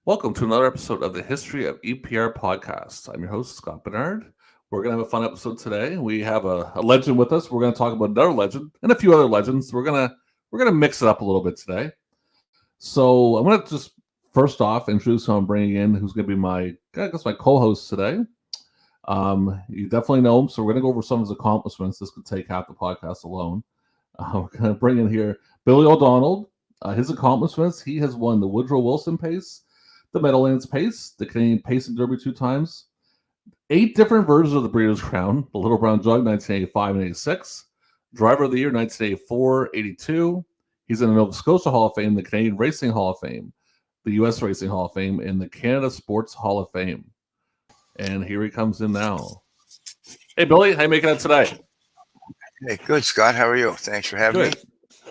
Welcome to another episode of the History of EPR Podcast. I'm your host, Scott Bernard. We're going to have a fun episode today. We have a legend with us. We're going to talk about another legend and a few other legends. We're gonna mix it up a little bit today. So I'm going to just first off introduce who I'm bringing in, who's going to be my co-host today. You definitely know him, so we're going to go over some of his accomplishments. This could take half the podcast alone. We're going to bring in here Billy O'Donnell. His accomplishments: he has won the Woodrow Wilson Pace, the Meadowlands Pace, the Canadian Pace and Derby 2 times, 8 different versions of the Breeders' Crown, the Little Brown Jug 1985 and 86, Driver of the Year 1984, 82. He's in the Nova Scotia Hall of Fame, the Canadian Racing Hall of Fame, the U.S. Racing Hall of Fame, and the Canada Sports Hall of Fame. And here he comes in now. Hey, Billy, how you making it today? Hey, good, Scott. How are you? Thanks for having me.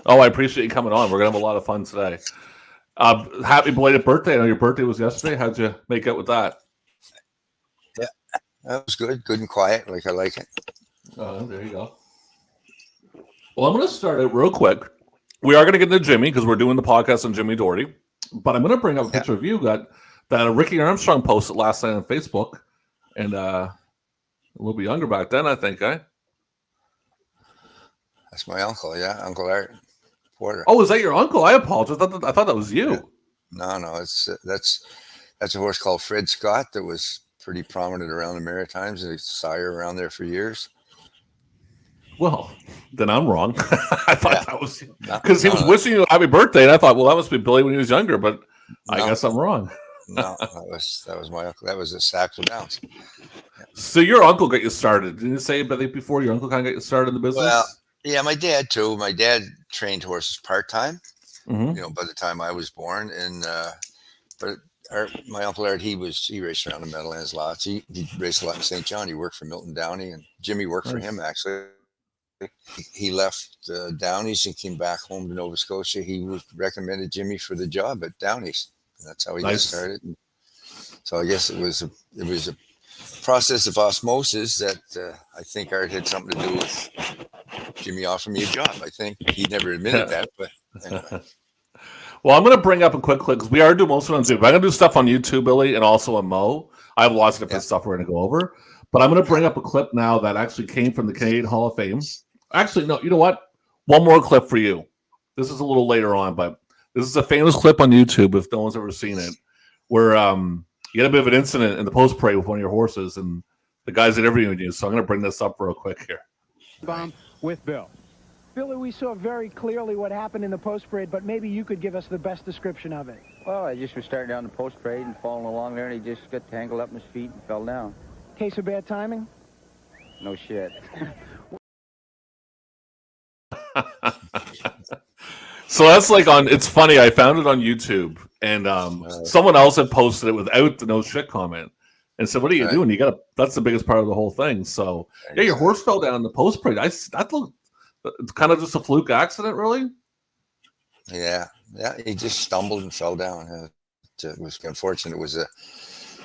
Oh, I appreciate you coming on. We're going to have a lot of fun today. Happy belated birthday. I know your birthday was yesterday. How'd you make out with that? Yeah, that was good. Good and quiet, like I like it. There you go. Well, I'm going to start it real quick. We are going to get into Jimmy because we're doing the podcast on Jimmy Doherty. But I'm going to bring up a picture of you that Ricky Armstrong posted last night on Facebook. And a little bit younger back then, I think, eh? That's my uncle, yeah. Uncle Art Porter. Oh, is that your uncle? I apologize. I thought that was you. Yeah. No, it's that's a horse called Fred Scott that was pretty prominent around the Maritimes. A sire around there for years. Well, then I'm wrong. I thought that was because he was wishing you a happy birthday, and I thought, well, that must be Billy when he was younger. But I guess I'm wrong. No, that was my uncle. That was a Saxon Downs. Yeah. So your uncle got you started. Didn't you say before your uncle kind of got you started in the business? Well, yeah, my dad too. My dad trained horses part time. Mm-hmm. By the time I was born, and my uncle Art, he raced around the Meadowlands lots. He raced a lot in St. John. He worked for Milton Downey, and Jimmy worked for him actually. He left Downey's and came back home to Nova Scotia. He recommended Jimmy for the job at Downey's. That's how he got started. And so I guess it was a process of osmosis that I think Art had something to do with Jimmy offering me a job. I think he never admitted that, but anyway. Well, I'm going to bring up a quick clip because we are doing most of it on YouTube. I'm going to do stuff on YouTube, Billy, and also on Mo. I have lots of different stuff we're going to go over. But I'm going to bring up a clip now that actually came from the Canadian Hall of Fame. Actually, no, you know what? One more clip for you. This is a little later on, but this is a famous clip on YouTube if no one's ever seen it, where you had a bit of an incident in the post parade with one of your horses, and the guys interviewing you. So I'm going to bring this up real quick here. Bomb with Bill. Billy, we saw very clearly what happened in the post parade, but maybe you could give us the best description of it. Well, I just was starting down the post parade and falling along there, and he just got tangled up in his feet and fell down. Case of bad timing? No shit. So that's it's funny. I found it on YouTube, and someone else had posted it without the no shit comment and said, "What are you doing? That's the biggest part of the whole thing." So yeah, your horse fell down the post parade. It's kind of just a fluke accident, really. Yeah. He just stumbled and fell down. It was unfortunate. It was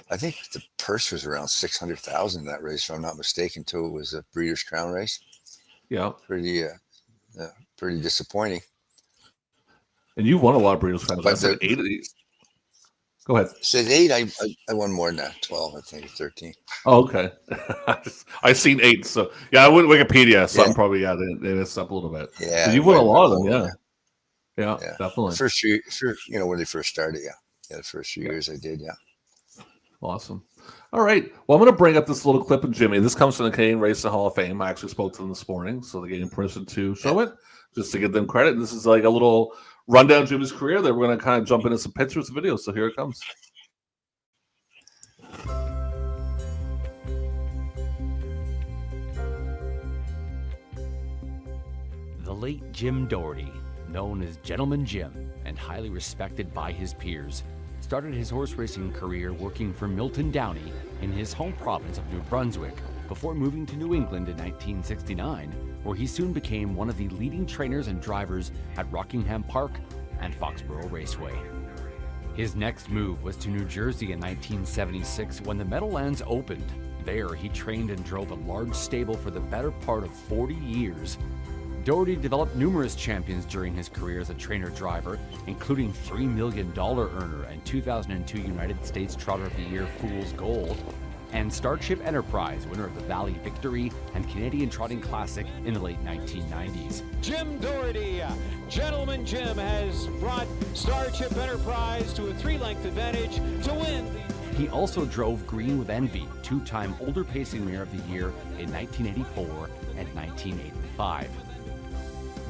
I think the purse was around $600,000 that race, if I'm not mistaken. Too, it was a Breeders' Crown race. Yeah, pretty disappointing. And you won a lot of Breeders' Crowns. I said 8 of these. Go ahead. Said 8. I won more than that. 12, I think, 13. Oh, okay. I seen 8. So yeah, I went Wikipedia. So I'm probably they messed up a little bit. Yeah, but you won a lot of them. Yeah, definitely. First year, when they first started. Yeah, the first few years I did. Yeah. Awesome. All right. Well, I'm going to bring up this little clip of Jimmy. This comes from the Canadian Racing Hall of Fame. I actually spoke to them this morning, so they're getting permission to show it, just to give them credit. This is like a little rundown of Jimmy's career that we're going to kind of jump into some pictures and videos. So here it comes. The late Jim Doherty, known as Gentleman Jim and highly respected by his peers, started his horse racing career working for Milton Downey in his home province of New Brunswick before moving to New England in 1969, where he soon became one of the leading trainers and drivers at Rockingham Park and Foxborough Raceway. His next move was to New Jersey in 1976 when the Meadowlands opened. There, he trained and drove a large stable for the better part of 40 years. Doherty developed numerous champions during his career as a trainer-driver, including $3 million earner and 2002 United States Trotter of the Year Fool's Gold, and Starship Enterprise, winner of the Valley Victory and Canadian Trotting Classic in the late 1990s. Jim Doherty, Gentleman Jim, has brought Starship Enterprise to a 3-length advantage to win the... He also drove Green with Envy, 2-time Older Pacing Mare of the Year in 1984 and 1985.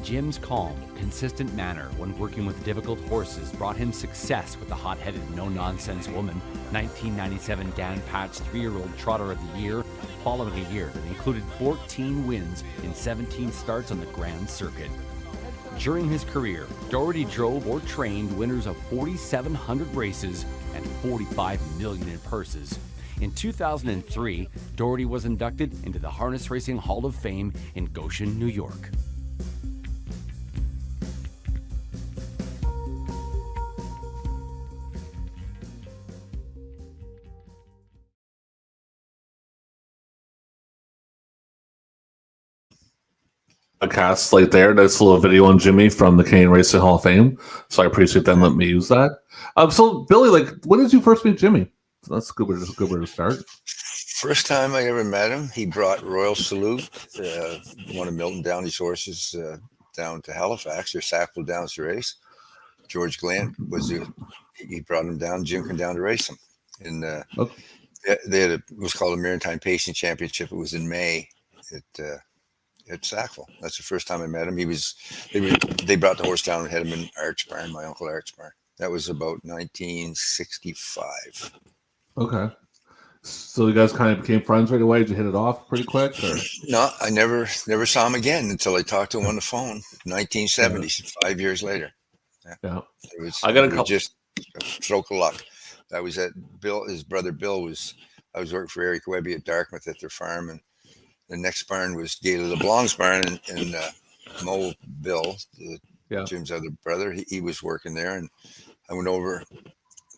Jim's calm, consistent manner when working with difficult horses brought him success with the hot-headed, no-nonsense woman, 1997 Dan Patch 3-year-old Trotter of the Year, following a year that included 14 wins in 17 starts on the Grand Circuit. During his career, Doherty drove or trained winners of 4,700 races and $45 million in purses. In 2003, Doherty was inducted into the Harness Racing Hall of Fame in Goshen, New York. Podcast right there. Nice little video on Jimmy from the Canadian Racing Hall of Fame. So I appreciate them letting me use that. So Billy, like, when did you first meet Jimmy? So that's a good way to start. First time I ever met him, he brought Royal Salute, one of Milton Downey's horses, down to Halifax, or Sackville Downs to race. George Glant he brought him down. Jim came down to race him, and they had was called a Maritime Pacing Championship. It was in May at Sackville. That's the first time I met him. They brought the horse down and had him in Arch Barn, my uncle Arch Barn. That was about 1965. Okay. So you guys kind of became friends right away? Did you hit it off pretty quick? Or? No, I never saw him again until I talked to him on the phone. 1970, 5 years later. Yeah. I got a couple. Just a stroke of luck. I was at his brother Bill I was working for Eric Webby at Dartmouth at their farm, and the next barn was Gayle LeBlanc's barn, and Mo Bill, Jim's other brother, he was working there, and I went over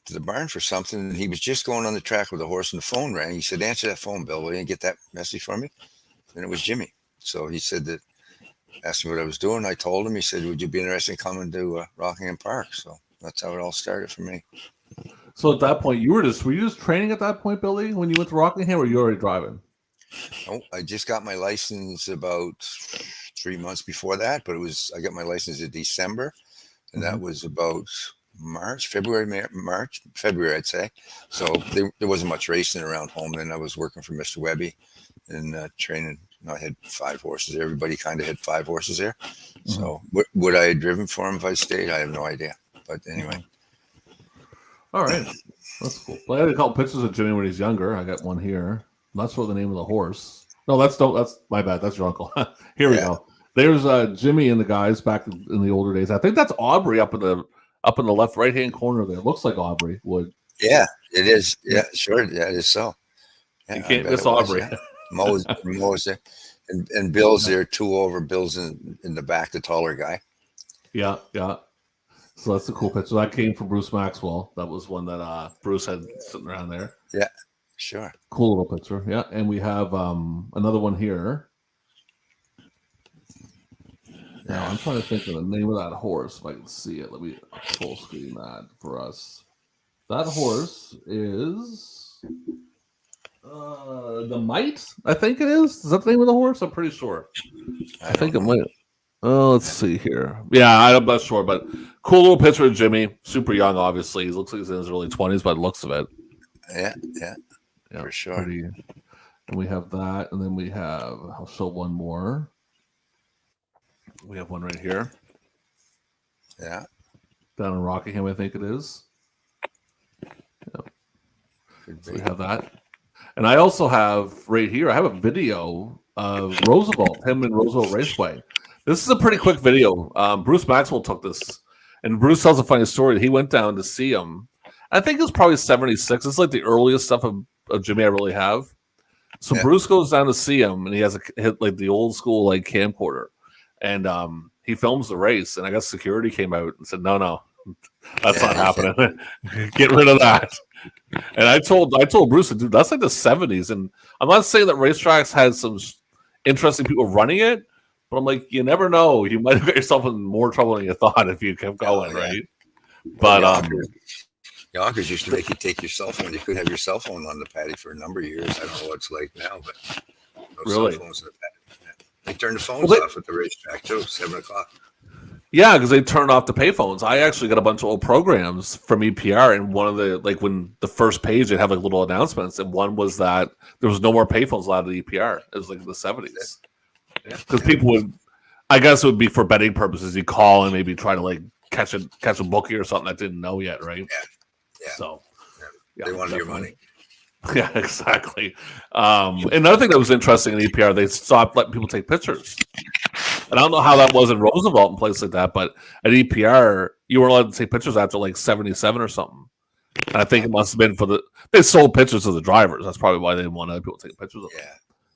to the barn for something, and he was just going on the track with the horse, and the phone rang. He said, "Answer that phone, Bill. Will you get that message for me?" And it was Jimmy. So he said that, asked me what I was doing. I told him. He said, "Would you be interested in coming to Rockingham Park?" So that's how it all started for me. So at that point, were you just training at that point, Billy, when you went to Rockingham, or were you already driving? Oh, I just got my license about 3 months before that, but I got my license in December, and that was about February, I'd say. So there wasn't much racing around home then. I was working for Mr. Webby and training. I had 5 horses. Everybody kind of had 5 horses there. So would I have driven for him if I stayed? I have no idea. But anyway. All right. That's cool. Well, I had a couple pictures of Jimmy when he's younger. I got one here. I'm not sure the name of the horse. No, that's my bad. That's your uncle. Here we go. There's Jimmy and the guys back in the older days. I think that's Aubrey up in the left right hand corner there. It looks like Aubrey Wood. Yeah, it is. Yeah, sure. Yeah, it is so. Yeah, you can't miss Aubrey. Yeah. Mo's there. And Bill's there, 2 over. Bill's in the back, the taller guy. Yeah. So that's a cool picture. That came from Bruce Maxwell. That was one that Bruce had sitting around there. Yeah, sure. Cool little picture. Yeah, and we have another one here. Now I'm trying to think of the name of that horse if I can see it. Let me full screen that for us. That horse is the Mite, I think it is. Is that the name of the horse? I'm pretty sure. I think it might. Oh, let's see here. Yeah, I'm not sure, but cool little picture of Jimmy. Super young, obviously. He looks like he's in his early 20s by the looks of it. Yeah, for sure. And we have that, and then I'll show one more. We have one right here. Yeah. Down in Rockingham, I think it is. Yep. So we have that. And I also have right here, I have a video of Roosevelt, him and Roosevelt Raceway. This is a pretty quick video. Bruce Maxwell took this, and Bruce tells a funny story. He went down to see him. I think it was probably 76. It's like the earliest stuff of Jimmy I really have. So Bruce goes down to see him, and he has like the old school like camcorder, and he films the race. And I guess security came out and said, "No, that's not happening. Get rid of that." And I told Bruce, "Dude, that's like the 70s." And I'm not saying that racetracks had some interesting people running it, But I'm like, you never know. You might have got yourself in more trouble than you thought if you kept going, right? But Yonkers used to make you take your cell phone. You could have your cell phone on the paddock for a number of years. I don't know what it's like now, but no really? cell phones in the paddock. Yeah. They turned the phones off at the racetrack too, 7:00. Yeah, because they turned off the payphones. I actually got a bunch of old programs from EPR, and one of the when the first page they'd have like little announcements, and one was that there was no more payphones allowed at EPR. It was like in the 70s. Because people would, I guess it would be for betting purposes. You call and maybe try to like catch a bookie or something that didn't know yet, right? Yeah. So they wanted your money. Yeah, exactly. Another thing that was interesting in EPR, they stopped letting people take pictures. And I don't know how that was in Roosevelt and places like that, but at EPR, you weren't allowed to take pictures after like 77 or something. And I think it must have been they sold pictures to the drivers. That's probably why they didn't want other people to take pictures of them.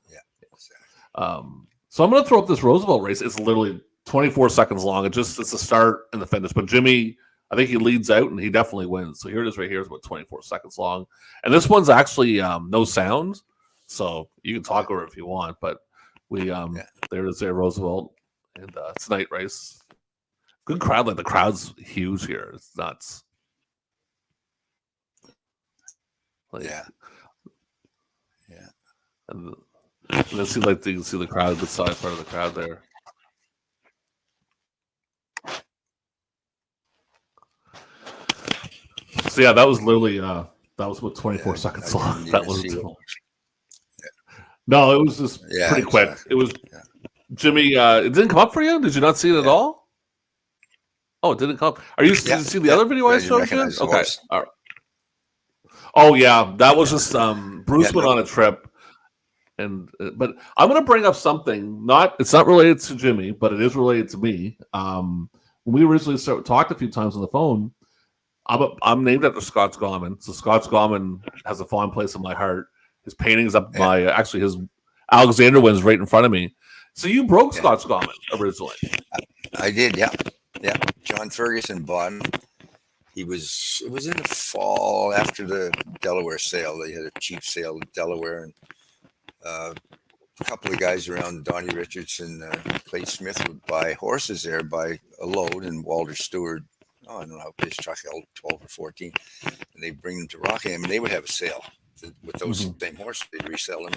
Yeah. Exactly. So I'm going to throw up this Roosevelt race. It's literally 24 seconds long. It's the start and the finish. But Jimmy, I think he leads out and he definitely wins. So here it is right here. It's about 24 seconds long. And this one's actually no sound. So you can talk over it if you want. But there it is there, Roosevelt. And it's a night race. Good crowd. Like the crowd's huge here. It's nuts. Like, yeah. And then see, like you can see the crowd, the side part of the crowd there. So yeah, that was literally that was what 24 seconds long. That was no, it was just pretty quick. It was Jimmy. It didn't come up for you. Did you not see it at all? Oh, it didn't come up. Did you see the other video I showed you? Okay. All right. Oh yeah, that was just Bruce went on a trip. But I'm going to bring up something. It's not related to Jimmy, but it is related to me. When we originally talked a few times on the phone, I'm named after Scott Gorman. So Scott Gorman has a fond place in my heart. His painting's up actually his Alexander wins right in front of me. So you broke Scott Gorman originally. I did, yeah. John Ferguson bought him. It was in the fall after the Delaware sale. They had a cheap sale in Delaware, and a couple of guys around, Donnie Richardson, Clay Smith, would buy horses there by a load, and Walter Stewart, I don't know how his truck held, 12 or 14, and they'd bring them to Rockingham, and they would have a sale with those same horses. They'd resell them.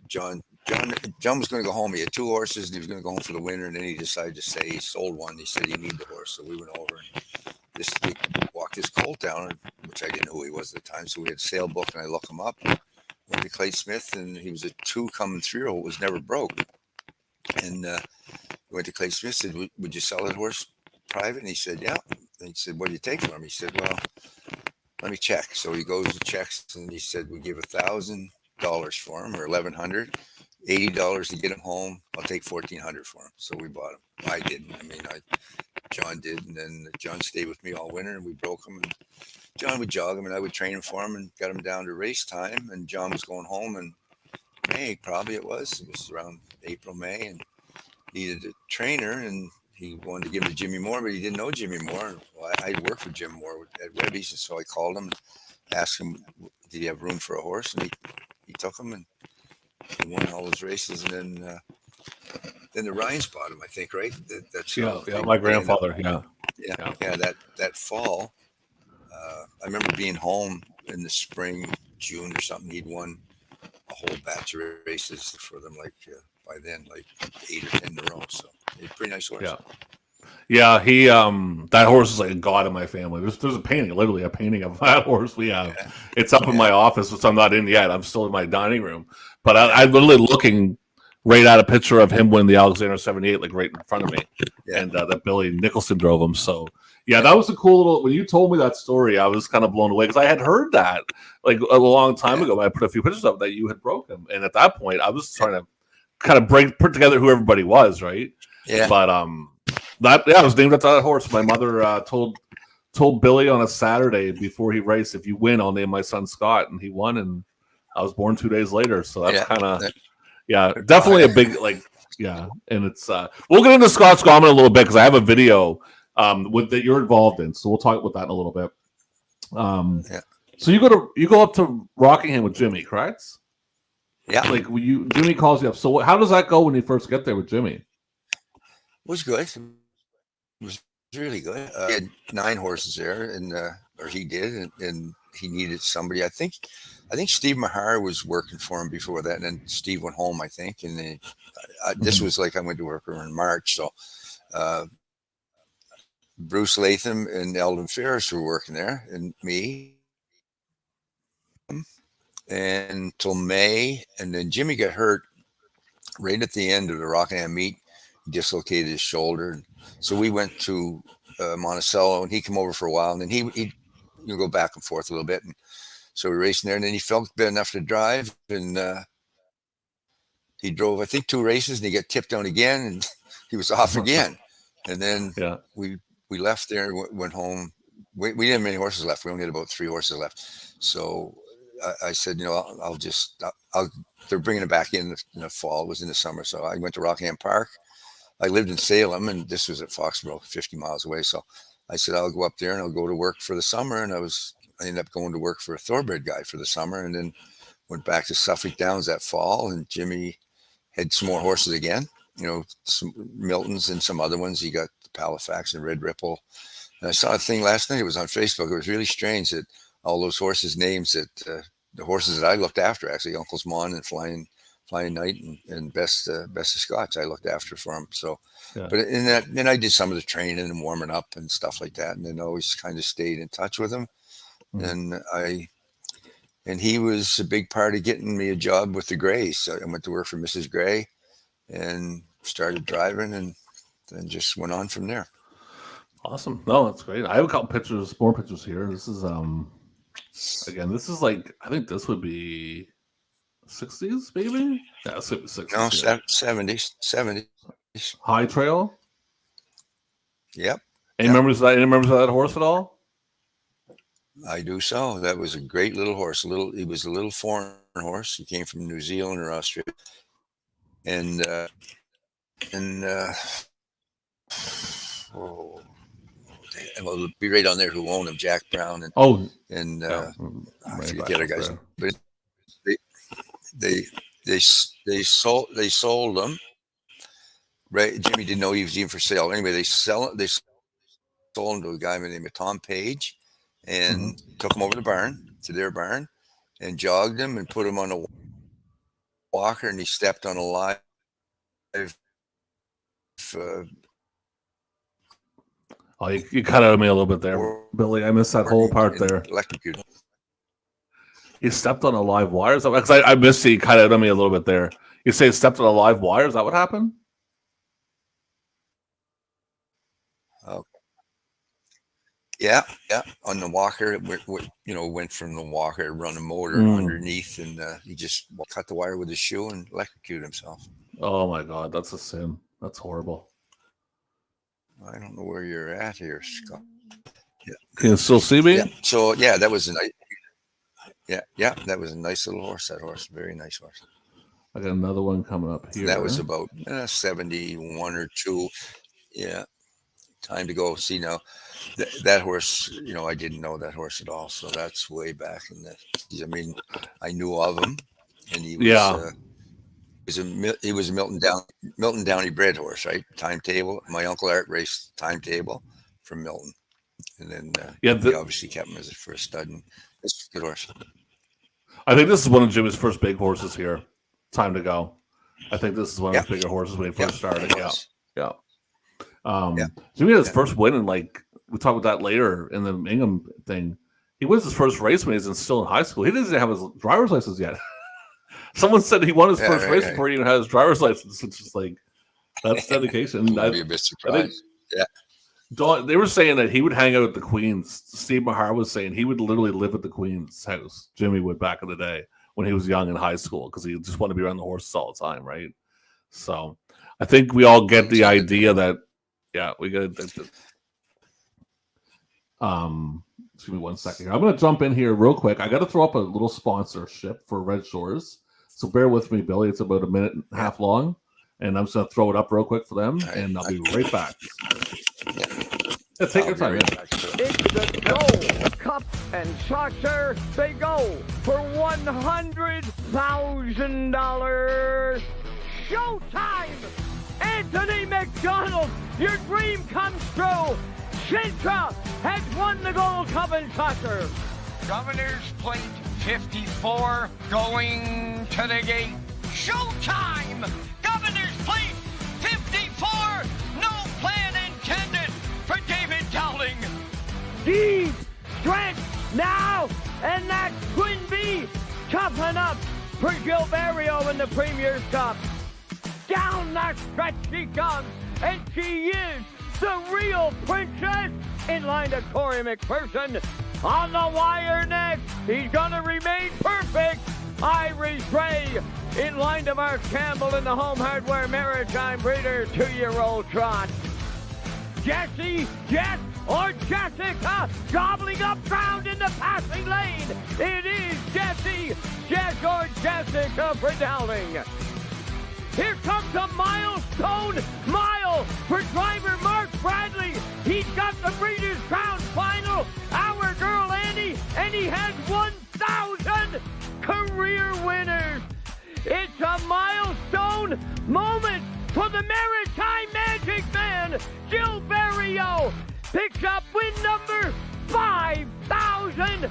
John was going to go home. He had 2 horses, and he was going to go home for the winter, and then he decided to say he sold one. He said he needed the horse, so we went over and we walked this colt down, which I didn't know who he was at the time, so we had a sale book, and I looked him up. Went to Clay Smith, and he was a 2 coming 3-year-old, was never broke. And went to Clay Smith, said, would you sell that horse private? And he said, yeah. And he said, what do you take for him? He said, well, let me check. So he goes and checks, and he said, we give $1,000 for him, or $1,100, $80 to get him home. I'll take $1,400 for him. So we bought him. I didn't. John did, and then John stayed with me all winter, and we broke him. And John would jog him, and I would train him for him, and got him down to race time. And John was going home in May, probably it was around April, May, and needed a trainer, and he wanted to give him to Jimmy Moore, but he didn't know Jimmy Moore. Well, I worked for Jim Moore at Webby's, and so I called him and asked him, did he have room for a horse? And he took him, and he won all his races, and then the Ryans bought him, I think, right? That's my grandfather. That fall. I remember being home in the spring, June or something. He'd won a whole batch of races for them, by then, 8 or 10 in a row. So he's a pretty nice horse. Yeah, he that horse is like a god in my family. There's a painting, literally a painting of that horse we have. Yeah. It's up in my office, which I'm not in yet. I'm still in my dining room. But I'm literally looking right at a picture of him winning the Alexander 78, right in front of me. Yeah. And that Billy Nicholson drove him. So yeah, that was a cool little. When you told me that story, I was kind of blown away because I had heard that a long time ago. I put a few pictures up that you had broken, and at that point, I was trying to kind of put together who everybody was, right? Yeah. But I was named after that horse. My mother told Billy on a Saturday before he raced, if you win, I'll name my son Scott, and he won, and I was born 2 days later. So that's kind of definitely a big and it's we'll get into Scott's Gorman a little bit because I have a video that you're involved in, so we'll talk about that in a little bit. So you go up to Rockingham with Jimmy, correct? Yeah. Jimmy calls you up. So how does that go when you first get there with Jimmy? was good. It was really good. He had 9 horses there, and or he did, and he needed somebody. I think Steve Mahar was working for him before that, and then Steve went home, I think. And this was like I went to work in March, so Bruce Latham and Eldon Ferris were working there, and me, and till May, and then Jimmy got hurt right at the end of the Rockingham meet. He dislocated his shoulder, so we went to Monticello, and he came over for a while, and then he'd go back and forth a little bit, and so we were racing there, and then he felt good enough to drive, and he drove, I think, 2 races, and he got tipped down again, and he was off again, and then we left there and went home. We didn't have many horses left. We only had about 3 horses left, so I said, they're bringing it back in the fall. It was in the summer, so I went to Rockingham Park. I lived in Salem, and this was at Foxborough, 50 miles away. So I said, I'll go up there and I'll go to work for the summer. And I ended up going to work for a thoroughbred guy for the summer, and then went back to Suffolk Downs that fall. And Jimmy had some more horses again, some Miltons and some other ones. He got the Halifax and Red Ripple. And I saw a thing last night. It was on Facebook. It was really strange that all those horses' names that the horses that I looked after, actually, Uncle's Mon and Flying Knight and Best of Scots, I looked after for him. So, but in that, then I did some of the training and warming up and stuff like that, and then always kind of stayed in touch with him. And he was a big part of getting me a job with the Grays. So I went to work for Mrs. Gray and started driving, and then just went on from there. Awesome. No, that's great. I have a couple more pictures here. This is again, this is like, I think this would be 60s, maybe? Yeah, it's 60s. No, 70s. High Trail? Yep. Any members of that horse at all? I do so. That was a great little horse. He was a little foreign horse. He came from New Zealand or Australia. And it'll be right on there who owned him, Jack Brown. And I forget the other guys. But they sold them. Right, Jimmy didn't know he was even for sale. Anyway, they sold him to a guy named Tom Page, and took him over to their barn, and jogged him and put him on a walker, and he stepped on a live. You cut out of me a little bit there, Billy. I missed that whole part there. Electrocuted. He stepped on a live wire? Because I missed it. You cut out of me a little bit there. You say he stepped on a live wire? Is that what happened? Oh. Yeah. On the walker, it went from the walker, run a motor underneath, and he just cut the wire with his shoe and electrocuted himself. Oh my God, that's a sin. That's horrible. I don't know where you're at here, Scott. Yeah. Can you still see me? Yeah. So that was a nice. Yeah, that was a nice little horse. That horse, very nice horse. I got another one coming up here. That was about 71 or 2. Yeah, time to go. See now, that horse. I didn't know that horse at all. So that's way back in the. I mean, I knew of him, and he was. He was a Milton Downey bred horse, right? Timetable. My uncle Art raced Timetable from Milton, and then he obviously kept him as a first stud. And it's a good horse. I think this is one of Jimmy's first big horses here. Time to go. I think this is one of his bigger horses when he first started. Yeah. Jimmy had his first win, and we'll talk about that later in the Ingham thing. He wins his first race when he's still in high school. He doesn't have his driver's license yet. Someone said he won his first race before he even had his driver's license. It's just that's dedication. I'd be a bit surprised. They were saying that he would hang out at the Queen's. Steve Mahar was saying he would literally live at the Queen's house. Jimmy would back in the day when he was young in high school, because he just wanted to be around the horses all the time, right? So I think we all get the idea that, we got to. Excuse me 1 second here. I'm going to jump in here real quick. I got to throw up a little sponsorship for Red Shores. So bear with me, Billy. It's about a minute and a half long. And I'm just going to throw it up real quick for them. And I'll be right back. Take your time. It's the Gold Cup and Saucer. They go for $100,000. Showtime! Anthony McDonald, your dream comes true. Sintra has won the Gold Cup in soccer. Governor's Plate 54 going to the gate. Showtime! Governor's Plate 54, no plan intended for David Dowling. Deep stretch now, and that Twin B toughen up for Gilberto in the Premier's Cup. Down that stretch she comes, and she is the real princess. In line to Corey McPherson. On the wire next, he's gonna remain perfect. Irish Ray in line to Mark Campbell in the Home Hardware Maritime Breeder 2-year-old trot. Jesse, Jess, or Jessica gobbling up ground in the passing lane. It is Jesse, Jess, or Jessica for Dowling. Here comes a milestone mile for driver Mark Bradley. He's got the Breeders' Crown final. Our girl Annie, and he has 1,000 career winners. It's a milestone moment for the Maritime Magic Man. Gilberto picks up win number 5,000.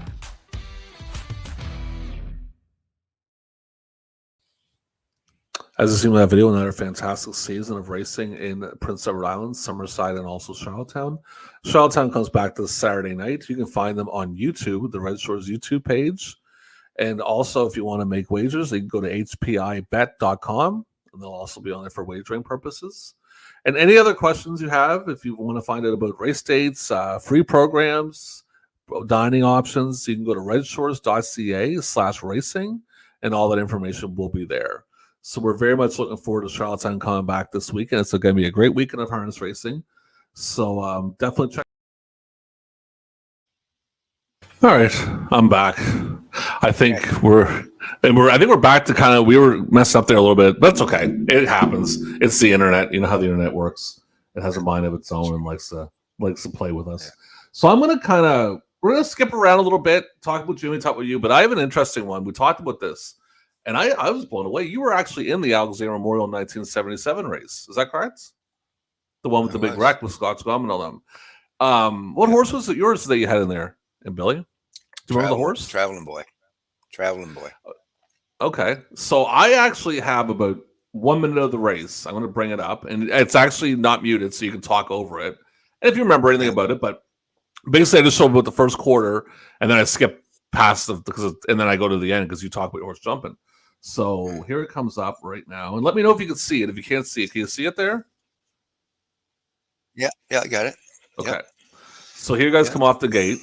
As you see in that video, another fantastic season of racing in Prince Edward Island, Summerside, and also Charlottetown. Charlottetown comes back this Saturday night. You can find them on YouTube, the Red Shores YouTube page. And also, if you want to make wagers, you can go to hpibet.com, and they'll also be on there for wagering purposes. And any other questions you have, if you want to find out about race dates, free programs, dining options, you can go to redshores.ca/racing, and all that information will be there. So we're very much looking forward to Charlottetown coming back this weekend. It's going to be a great weekend of harness racing. So definitely check. All right, I'm back. I think we're back to kind of, we were messed up there a little bit. That's okay. It happens. It's the internet. You know how the internet works. It has a mind of its own and likes to play with us. So I'm going to we're going to skip around a little bit, talk about Jimmy, talk about you, but I have an interesting one. We talked about this. And I was blown away. You were actually in the Alexander Memorial 1977 race. Is that correct? The one with the big wreck with Scott Scum and all them. What horse was it yours that you had in there? And Billy? Do you remember the horse? Traveling Boy. Okay. So I actually have about 1 minute of the race. I'm going to bring it up. And it's actually not muted, so you can talk over it. And if you remember anything about it, but basically I just showed about the first quarter, and then I skip past and then I go to the end because you talk about horse jumping. So here it comes up right now. And let me know if you can see it. If you can't see it, can you see it there? Yeah, I got it. Okay. Yep. So here you guys come off the gate.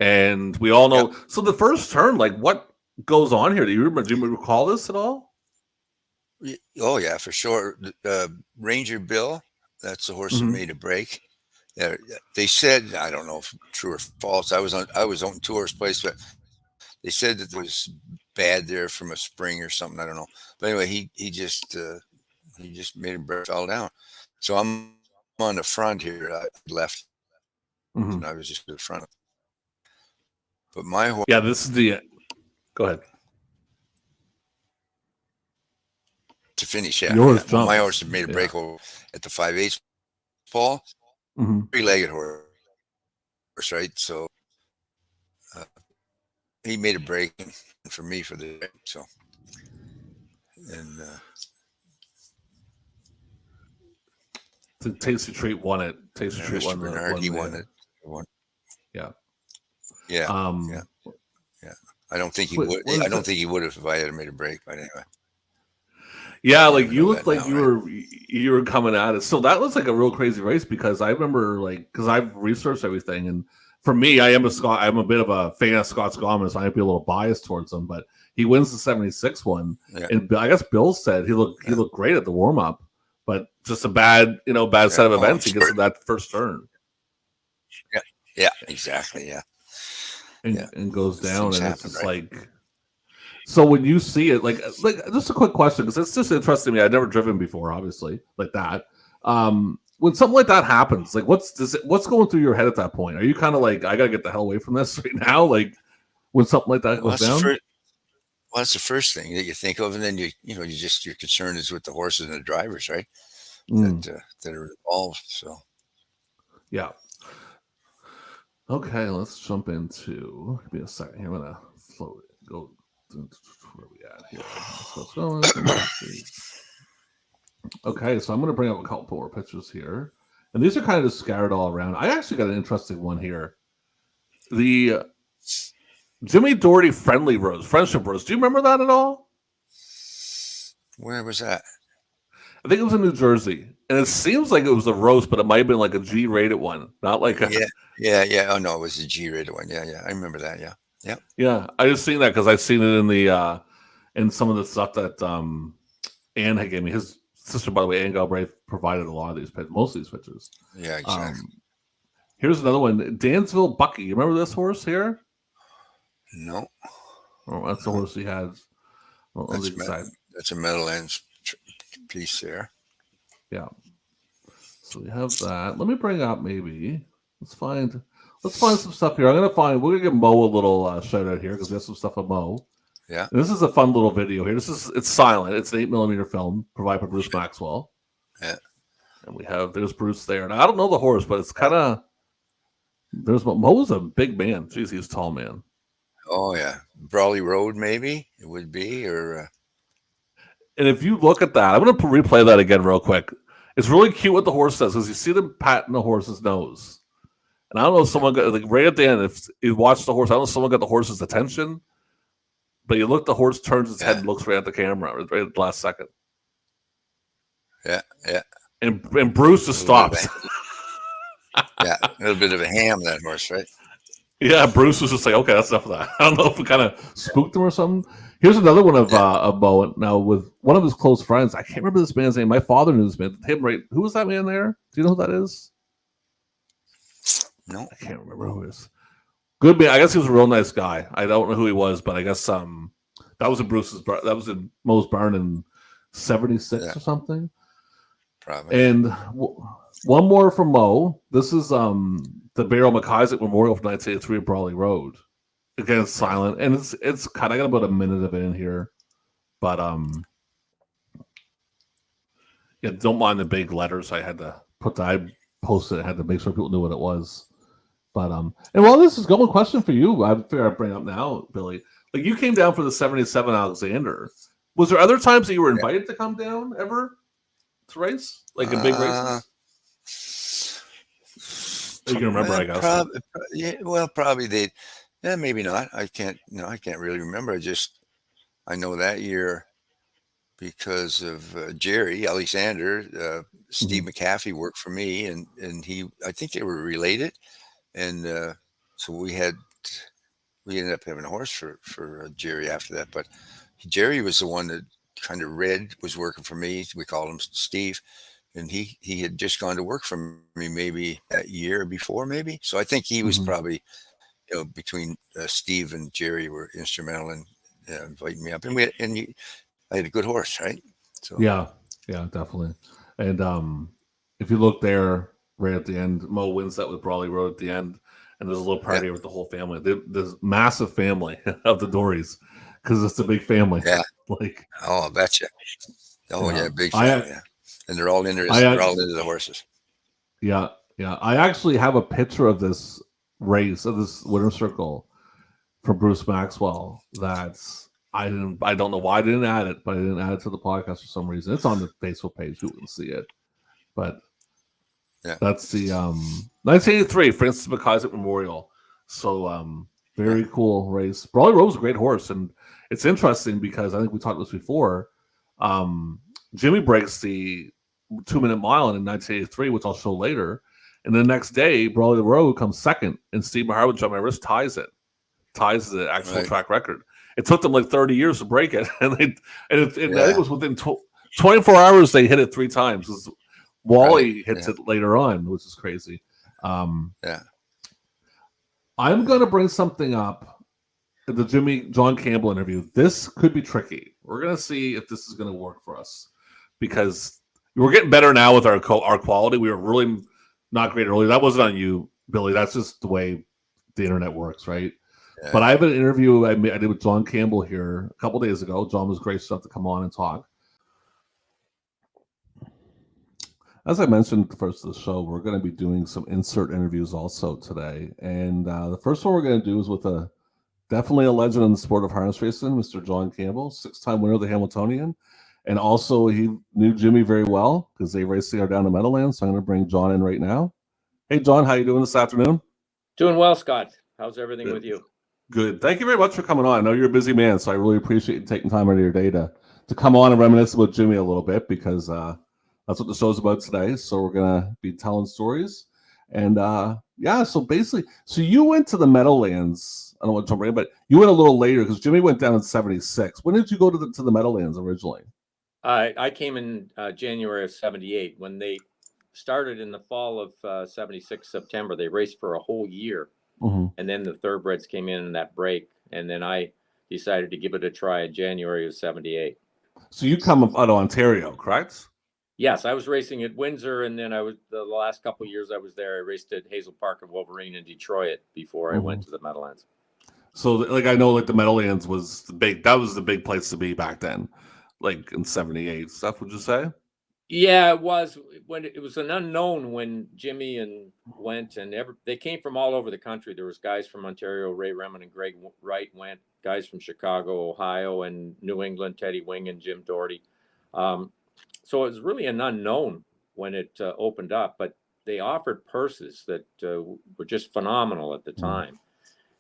And we all know. Yep. So the first turn, like what goes on here? Do you recall this at all? Oh, yeah, for sure. Ranger Bill, that's the horse that made a break. They said, I don't know if true or false. I was on 2-horse place, but they said that it was bad there from a spring or something. I don't know. But anyway, he just made a break, fell down. So I'm on the front here. I left, and I was just in the front. But my horse. Yeah, this is the. Go ahead. To finish, yeah. My horse had made a break over at the 5/8 fall. 3-legged horse, right? So he made a break for me for the day. So, and the Tasty Treat won it. Tasty Treat won Bernard, he won it. Yeah. Yeah. I don't think he would. I don't think he would have if I had made a break. But anyway. Yeah, like you looked like you were coming at it. So that was like a real crazy race because I remember because I've researched everything, and for me, I'm a bit of a fan of Scott Scum, so I might be a little biased towards him. But he wins the 76 one, and I guess Bill said he looked great at the warm up, but just a bad set of events. He gets to that first turn. Yeah, exactly. Yeah. And goes down, and it's just like. So when you see it, like just a quick question, because it's just interesting to me. I've never driven before, obviously, like that. When something like that happens, like what's going through your head at that point? Are you kind of like, I gotta get the hell away from this right now? Like when something like that goes down? That's the first thing that you think of, and then your concern is with the horses and the drivers, right? that are involved. So Yeah. Okay, let's jump into. Give me a second here. I'm gonna float it. Go to where we at here. Let's go. Okay, so I'm gonna bring up a couple more pictures here, and these are kind of just scattered all around. I actually got an interesting one here. The Jimmy Doherty friendship rose. Do you remember that at all? where was that? I think it was in New Jersey, and it seems like it was a roast, but it might have been like a G-rated one, not like a. Yeah. Oh no, it was a G-rated one. Yeah. I remember that. Yeah. Yeah, I just seen that because I've seen it in the in some of the stuff that Ann had gave me. His sister, by the way, Ann Galbraith, provided a lot of these pictures, most of these pictures. Yeah, exactly. Here's another one, Dansville Bucky. You remember this horse here? No. Oh, that's the horse he has. That's a Meadowlands piece there. Yeah. So we have that. Let me bring up maybe. Let's find some stuff here. We're gonna give Mo a little shout out here because we have some stuff on Mo. Yeah. And this is a fun little video here. It's silent. It's an 8mm film provided by Bruce Maxwell. Yeah. And there's Bruce there. And I don't know the horse, but it's kind of Mo's a big man. Jeez, he's a tall man. Oh yeah, Brawley Road maybe it would be, or. And if you look at that, I'm going to replay that again real quick. It's really cute what the horse does because you see them patting the horse's nose. And I don't know if someone got, like right at the end, if you watch the horse, I don't know if someone got the horse's attention, but you look, the horse turns its head and looks right at the camera right at the last second. Yeah. And Bruce just stops. Yeah, a little bit of a ham, that horse, right? Yeah, Bruce was just like, okay, that's enough of that. I don't know if it kind of spooked him or something. Here's another one of Bo now with one of his close friends. I can't remember this man's name. My father knew this man. Who was that man there? Do you know who that is? No, I can't remember who it is. Good man. I guess he was a real nice guy. I don't know who he was, but I guess that was in Mo's barn in '76 or something. Probably. And one more from Mo. This is the Beryl McIsaac Memorial from 1983 at Brawley Road. Again, it's silent, and it's kind of, I got about a minute of it in here, but yeah, don't mind the big letters. I posted it, had to make sure people knew what it was. But and while this is going, question for you, I figure I'd bring up now, Billy. Like, you came down for the 77 Alexander. Was there other times that you were invited to come down ever to race, like in big races? You can remember, I guess. Probably they. Yeah, maybe not. I can't really remember. I know that year because of Jerry Alexander. Steve McAfee worked for me, and I think they were related, and so we ended up having a horse for Jerry after that. But Jerry was the one that kind of was working for me. We called him Steve, and he had just gone to work for me maybe that year before, maybe. So I think he was probably. Between Steve and Jerry were instrumental in inviting me up, and I had a good horse, right? So yeah, definitely. And if you look there, right at the end, Mo wins that with Brawley Road at the end, and there's a little party with the whole family. There's massive family of the Dohertys because it's a big family. Yeah, I betcha. Big family. And they're all into the horses. Yeah. I actually have a picture of this race of this winter circle from Bruce Maxwell that I don't know why I didn't add it, but I didn't add it to the podcast for some reason. It's on the Facebook page. You can see it. But that's the 1983 Francis McIsaac Memorial. So very cool race. Brawley Road was a great horse, and it's interesting because I think we talked about this before. Jimmy breaks the 2-minute mile in 1983, which I'll show later. And the next day, Brawley Road comes second, and Steve Mahar with John Campbell ties the actual track record. It took them like 30 years to break it, and I think it was within 24 hours they hit it 3 times. Wally hits it later on, which is crazy. I'm going to bring something up in the John Campbell interview. This could be tricky. We're going to see if this is going to work for us because we're getting better now with our quality. We were really not great earlier. That wasn't on you, Billy. That's just the way the internet works, right? Yeah. But I have an interview I did with John Campbell here a couple days ago. John was gracious enough to come on and talk. As I mentioned first of the show, we're going to be doing some insert interviews also today. And the first one we're going to do is with definitely a legend in the sport of harness racing, Mr. John Campbell, 6-time winner of the Hamiltonian. And also he knew Jimmy very well because they raced together down the Meadowlands. So I'm going to bring John in right now. Hey, John, how you doing this afternoon? Doing well, Scott. How's everything with you? Good. Thank you very much for coming on. I know you're a busy man, so I really appreciate you taking time out of your day to come on and reminisce about Jimmy a little bit because that's what the show's about today. So we're going to be telling stories. And so basically, so you went to the Meadowlands. I don't want to jump right in, but you went a little later because Jimmy went down in 76. When did you go to the Meadowlands originally? I came in January of 78 when they started in the fall of 76, September. They raced for a whole year. Mm-hmm. And then the thoroughbreds came in that break. And then I decided to give it a try in January of 78. So you come out of Ontario, correct? Yes, I was racing at Windsor. And then the last couple of years I was there, I raced at Hazel Park and Wolverine in Detroit before I went to the Meadowlands. So like I know like the Meadowlands was the big place to be back then, like in 78 stuff, would you say? Yeah, it was when it was an unknown when Jimmy went and they came from all over the country. There was guys from Ontario, Ray Remen and Greg Wright went, guys from Chicago, Ohio, and New England, Teddy Wing and Jim Doherty. So it was really an unknown when it opened up, but they offered purses that were just phenomenal at the time.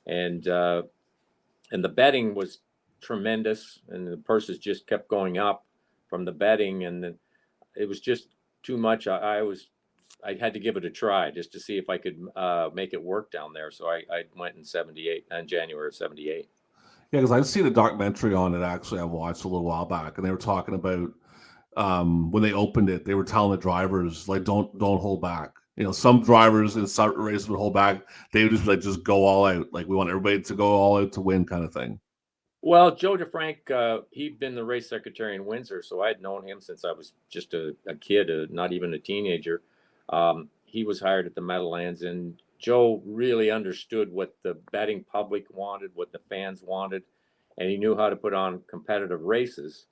And the betting was tremendous, and the purses just kept going up from the betting, and it was just too much. I had to give it a try just to see if I could make it work down there. So I went in January of 78. Yeah, because I've seen a documentary on it. Actually, I watched a little while back, and they were talking about when they opened it. They were telling the drivers like, don't hold back. You know, some drivers in some races would hold back. They would just like just go all out. Like we want everybody to go all out to win, kind of thing. Well, Joe DeFrank, he'd been the race secretary in Windsor, so I'd known him since I was just a kid, not even a teenager. He was hired at the Meadowlands, and Joe really understood what the betting public wanted, what the fans wanted, and he knew how to put on competitive races.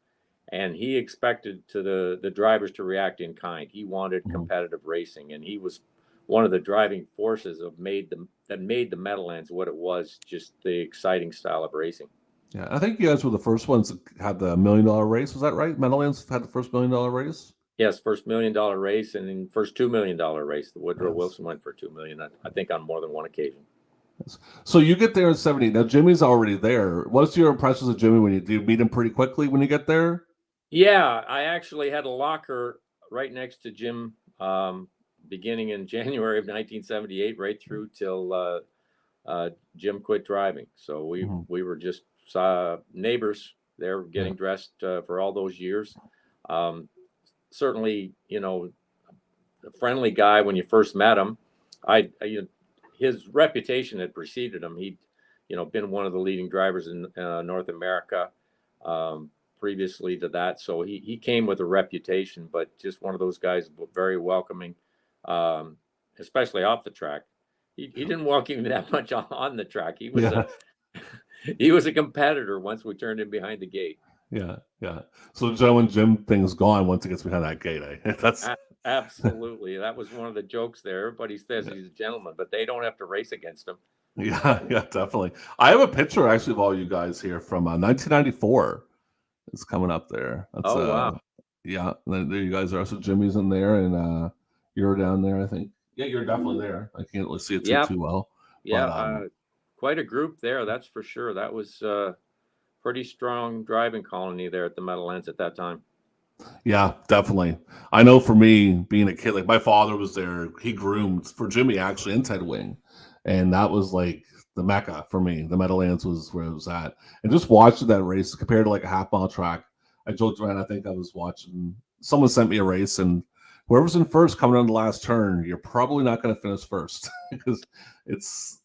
And he expected the drivers to react in kind. He wanted competitive racing, and he was one of the driving forces that made the Meadowlands what it was, just the exciting style of racing. Yeah, I think you guys were the first ones that had the $1 million race. Was that right? Meadowlands had the first $1 million race? Yes, first $1 million race, and then first $2 million race. The Woodrow Wilson went for $2 million, I think, on more than one occasion. Yes. So you get there in 70. Now Jimmy's already there. What's your impressions of Jimmy do you meet him pretty quickly when you get there? Yeah, I actually had a locker right next to Jim, beginning in January of 1978, right through till Jim quit driving. So we were just neighbors there, getting dressed for all those years. Certainly, you know, a friendly guy when you first met him. His reputation had preceded him. He'd, been one of the leading drivers in North America previously to that. So he came with a reputation, but just one of those guys, very welcoming, especially off the track. He didn't welcome me that much on the track. He was he was a competitor once we turned him behind the gate. Yeah. So Joe and Jim thing's gone once he gets behind that gate. That's absolutely. That was one of the jokes there. Everybody says he's a gentleman, but they don't have to race against him. Yeah, definitely. I have a picture actually of all you guys here from 1994. It's coming up there. That's, wow. Yeah, there you guys are. So Jimmy's in there, and you're down there, I think. Yeah, you're definitely there. I can't really see it too well. Yeah, but, quite a group there, that's for sure. That was pretty strong driving colony there at the Meadowlands at that time. Yeah, definitely. I know for me, being a kid, like my father was there. He groomed for Jimmy actually and Ted Wing, and that was like the mecca for me. The Meadowlands was where it was at, and just watching that race compared to like a half-mile track. I joked around. I think I was watching. Someone sent me a race, and whoever's in first coming on the last turn, you're probably not going to finish first because it's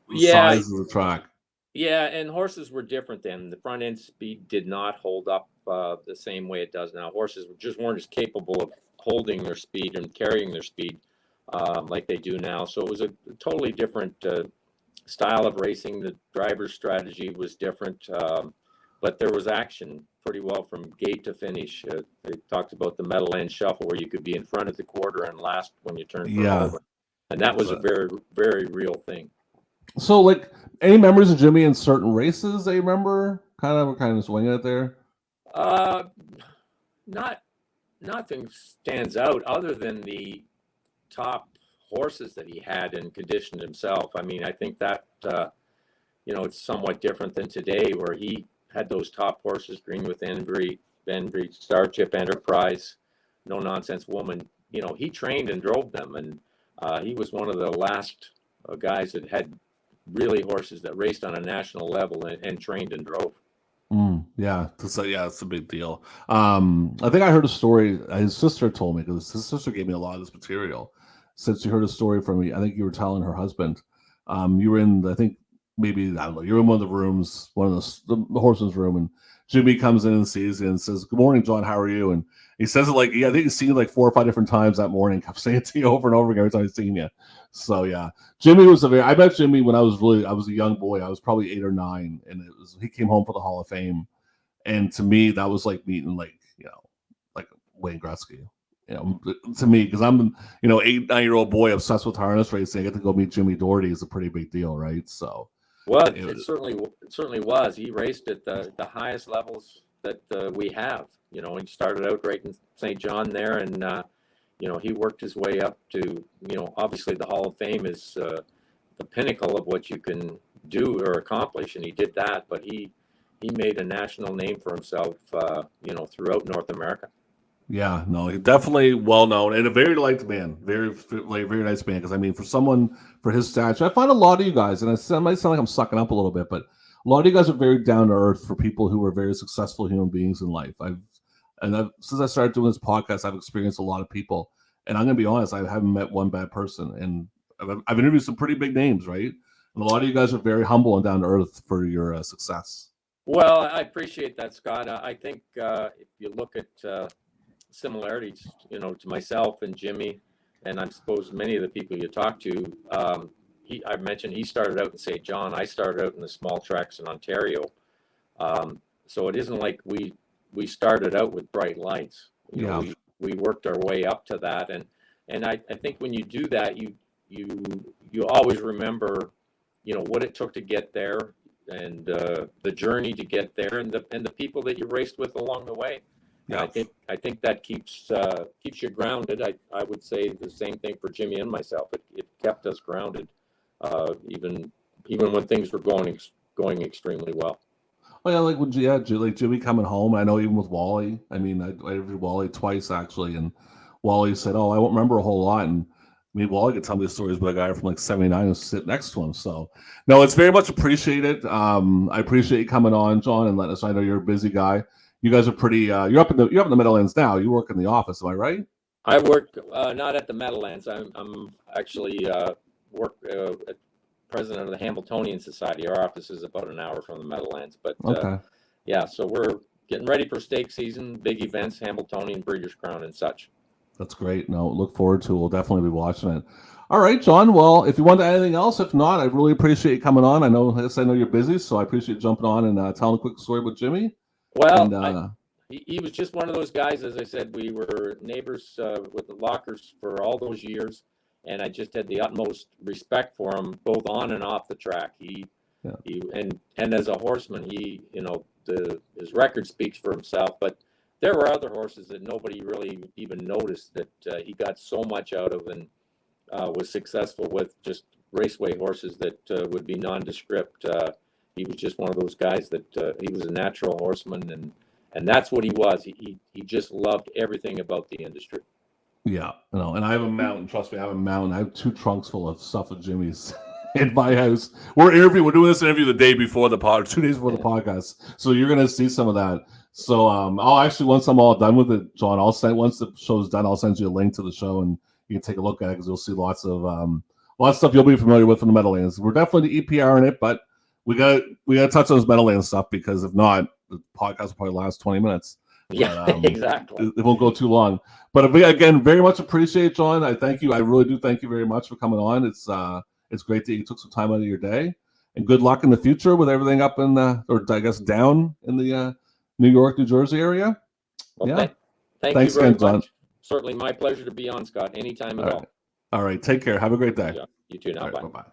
the size of the track. Yeah, and horses were different then. The front end speed did not hold up the same way it does now. Horses weren't as capable of holding their speed and carrying their speed like they do now. So it was a totally different style of racing. The driver's strategy was different. but there was action pretty well from gate to finish. They talked about the Meadowlands Shuffle, where you could be in front at the quarter and last when you turned for over. And that was a very, very real thing. So, like, any memories of Jimmy in certain races that you remember? Kind of swinging it there. Nothing stands out other than the top horses that he had and conditioned himself. I mean, I think that it's somewhat different than today, where he had those top horses: Green with Envy, Starship Enterprise, No Nonsense Woman. He trained and drove them, and he was one of the last guys that had really horses that raced on a national level and trained and drove. Yeah, it's a big deal. I think I heard a story his sister told me, because his sister gave me a lot of this material. Since she heard a story from me, I think you were telling her husband. You were in, I think maybe, I don't know, you're in one of the rooms, one of the horseman's room, and Jimmy comes in and sees you and says, "Good morning, John. How are you?" And he says it like, I think he's seen it like 4 or 5 different times that morning. Kept saying it to you over and over again every time he's seen you. So yeah, Jimmy was I met Jimmy when I was a young boy. I was probably 8 or 9, and he came home for the Hall of Fame, and to me that was like meeting like Wayne Gretzky. To me, because I'm 8, 9-year-old boy obsessed with harness racing. I get to go meet Jimmy Doherty is a pretty big deal, right? So. Well, it certainly was. He raced at the highest levels that we have. He started out right in St. John there, and he worked his way up to obviously the Hall of Fame is the pinnacle of what you can do or accomplish, and he did that. But he made a national name for himself, throughout North America. Yeah, no, he's definitely well known and a very liked man, very nice man. Because I mean, for his stature, I find a lot of you guys, and it might sound like I'm sucking up a little bit, but a lot of you guys are very down to earth for people who are very successful human beings in life. Since I started doing this podcast, I've experienced a lot of people, and I'm gonna be honest, I haven't met one bad person, and I've interviewed some pretty big names, right? And a lot of you guys are very humble and down to earth for your success. Well, I appreciate that, Scott. I think if you look at similarities, to myself and Jimmy, and I suppose many of the people you talk to, I mentioned he started out in St. John. I started out in the small tracks in Ontario. So it isn't like we started out with bright lights. We worked our way up to that, and I think when you do that, you always remember, what it took to get there, and the journey to get there, and the people that you raced with along the way. Yeah. I think that keeps you grounded. I would say the same thing for Jimmy and myself. It kept us grounded, even when things were going extremely well. Oh yeah, like Jimmy coming home. I know even with Wally. I mean, I interviewed Wally twice actually, and Wally said, "Oh, I won't remember a whole lot." And I mean, Wally could tell me the stories about a guy from like '79 who's sitting next to him. So no, it's very much appreciated. I appreciate you coming on, John, and letting us. I know you're a busy guy. You guys are pretty. You're up in the Meadowlands now. You work in the office, am I right? I work not at the Meadowlands. I'm actually work at president of the Hamiltonian Society. Our office is about an hour from the Meadowlands. But okay. Yeah, so we're getting ready for stake season, big events, Hamiltonian, Breeders' Crown, and such. That's great. No, look forward to it. We'll definitely be watching it. All right, John. Well, if you want to add anything else, if not, I really appreciate you coming on. I know you're busy, so I appreciate you jumping on and telling a quick story with Jimmy. Well, he was just one of those guys. As I said, we were neighbors with the Lockers for all those years, and I just had the utmost respect for him, both on and off the track. And as a horseman, his record speaks for himself. But there were other horses that nobody really even noticed that he got so much out of and was successful with, just raceway horses that would be nondescript. He was just one of those guys that he was a natural horseman, and that's what he was. He just loved everything about the industry. Yeah, and I have a mountain. Trust me, I have a mountain. I have 2 trunks full of stuff with Jimmy's in my house. We're doing this interview the day before the pod, 2 days before the podcast. So you're gonna see some of that. So I'll actually, once I'm all done with it, John, once the show's done, I'll send you a link to the show and you can take a look at it, because you'll see lots of stuff you'll be familiar with from the Meadowlands. We're definitely the EPR in it, but we got to touch on this Meadowlands stuff, because if not, the podcast will probably last 20 minutes. Yeah, but, exactly. It won't go too long. But again, very much appreciate, John. I thank you. I really do thank you very much for coming on. It's great that you took some time out of your day. and good luck in the future with everything up in or I guess down in the New York, New Jersey area. Well, Yeah. Thanks you very again, John. much. Certainly my pleasure to be on, Scott, anytime at all. All right. Take care. Have a great day. Yeah, you too now. Bye. Bye-bye.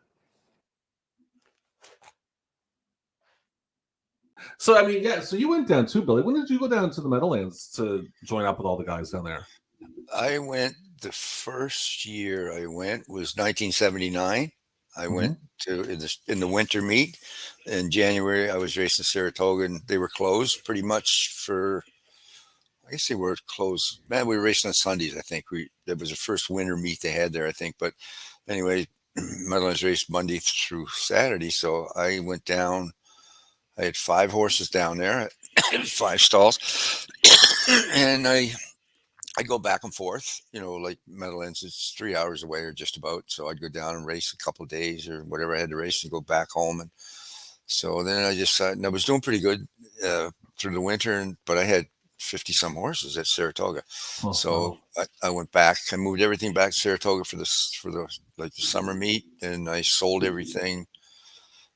So, I mean, so you went down too, Billy. When did you go down to the Meadowlands to join up with all the guys down there? I went the first year I went was 1979. I went to in the winter meet in January. I was racing Saratoga, and they were closed pretty much for. I guess they were closed. Man, we were racing on Sundays. I think that was the first winter meet they had there. I think, but anyway, Meadowlands raced Monday through Saturday, so I went down. I had 5 horses down there, 5 stalls, and I go back and forth. Like Meadowlands, it's 3 hours away or just about. So I'd go down and race a couple of days or whatever I had to race and go back home. And so then I just and I was doing pretty good through the winter, but I had 50 some horses at Saratoga. So I went back. I moved everything back to Saratoga for the summer meet, and I sold everything.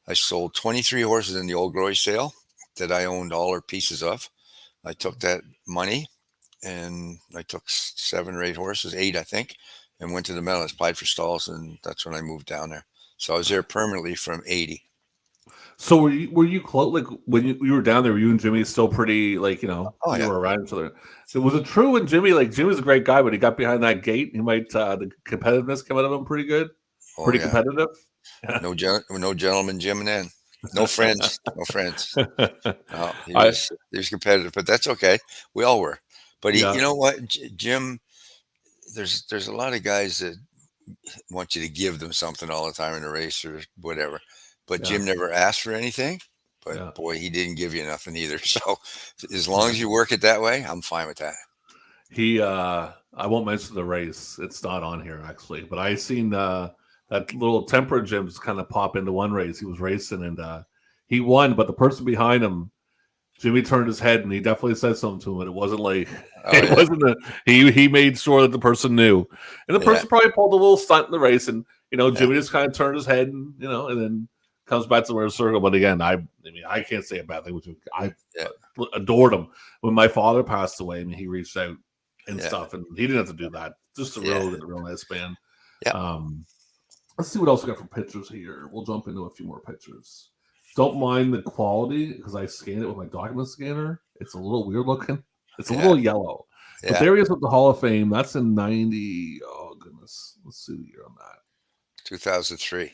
I sold 23 horses in the old glory sale that I owned all or pieces of. I took that money and I took 7 or 8 horses, 8 I think, and went to the Meadowlands, applied for stalls, and that's when I moved down there. So I was there permanently from 80. So were you close? Like when you were down there, were you and Jimmy still pretty like you were around each other? So was it true when Jimmy's a great guy, but he got behind that gate, he might the competitiveness come out of him pretty good, pretty competitive. Yeah. No gentleman Jim and then. No friends. No friends. No, he was competitive, but that's okay. We all were. But you know what, Jim, there's a lot of guys that want you to give them something all the time in a race or whatever. But Jim never asked for anything. But boy, he didn't give you nothing either. So as long as you work it that way, I'm fine with that. He I won't mention the race. It's not on here actually, but I seen that little temper Jim's kind of pop into one race. He was racing and he won, but the person behind him, Jimmy turned his head and he definitely said something to him. And it wasn't like he made sure that the person knew, and the person probably pulled a little stunt in the race, and Jimmy just kind of turned his head and and then comes back to where circle. But again, I mean, I can't say a bad thing, which I adored him. When my father passed away, I mean, he reached out and stuff, and he didn't have to do that. Just a real nice man. Yeah. Let's see what else we got for pictures here. We'll jump into a few more pictures. Don't mind the quality because I scanned it with my document scanner. It's a little weird looking. It's a little yellow. Yeah. But there he is with the Hall of Fame. That's in 90. Oh, goodness. Let's see the year on that. 2003.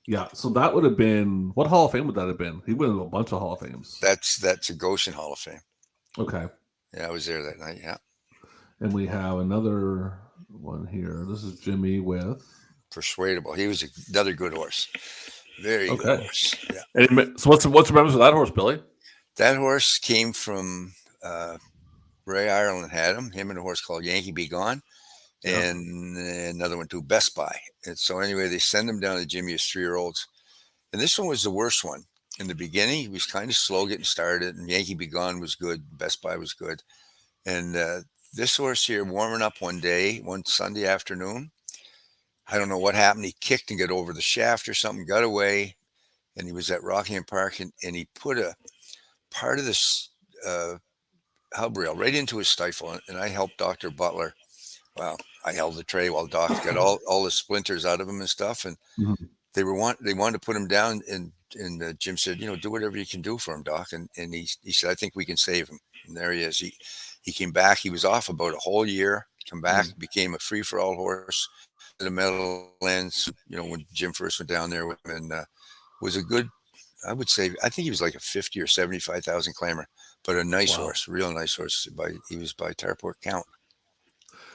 Yeah. So that would have been, what Hall of Fame would that have been? He went to a bunch of Hall of Fames. That's a Goshen Hall of Fame. Okay. Yeah, I was there that night. Yeah. And we have another one here. This is Jimmy with Persuadable. He was another good horse. Very good horse. Yeah. And so what's remembers of that horse, Billy? That horse came from Ray Ireland had him and a horse called Yankee Be Gone, and another one too, Best Buy. And so anyway, they send him down to Jimmy as 3-year-olds. And this one was the worst one. In the beginning, he was kind of slow getting started, and Yankee Be Gone was good. Best Buy was good. And this horse here warming up one Sunday afternoon, I don't know what happened. He kicked and got over the shaft or something, got away, and he was at Rockingham Park, and he put a part of this hub rail right into his stifle, and I helped Dr. Butler. Well, I held the tray while Doc got all the splinters out of him and stuff, and they wanted to put him down, and Jim said, do whatever you can do for him, Doc, and he said, I think we can save him. And there he is. He came back. He was off about a whole year. Come back, became a free-for-all horse. The Meadowlands, when Jim first went down there with him, and was a good, I would say, I think he was like a 50 or 75,000 claimer, but a nice horse, real nice horse. He was by Tarport count.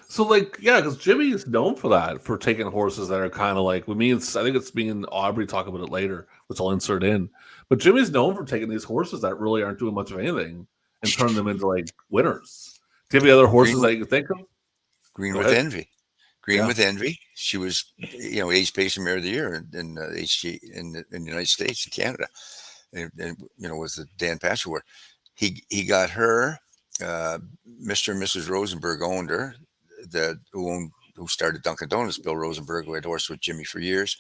So because Jimmy is known for that, for taking horses that are kind of like, I think it's being Aubrey talk about it later, which I'll insert in. But Jimmy's known for taking these horses that really aren't doing much of anything and turning them into like winners. Do you have any other horses that you can think of? Green with Envy. With Envy. She was, age pacing mare of the year in HG in the United States and Canada, and was the Dan Patch Award. He got her. Mr. and Mrs. Rosenberg owned her. Who started Dunkin' Donuts. Bill Rosenberg, who had horse with Jimmy for years.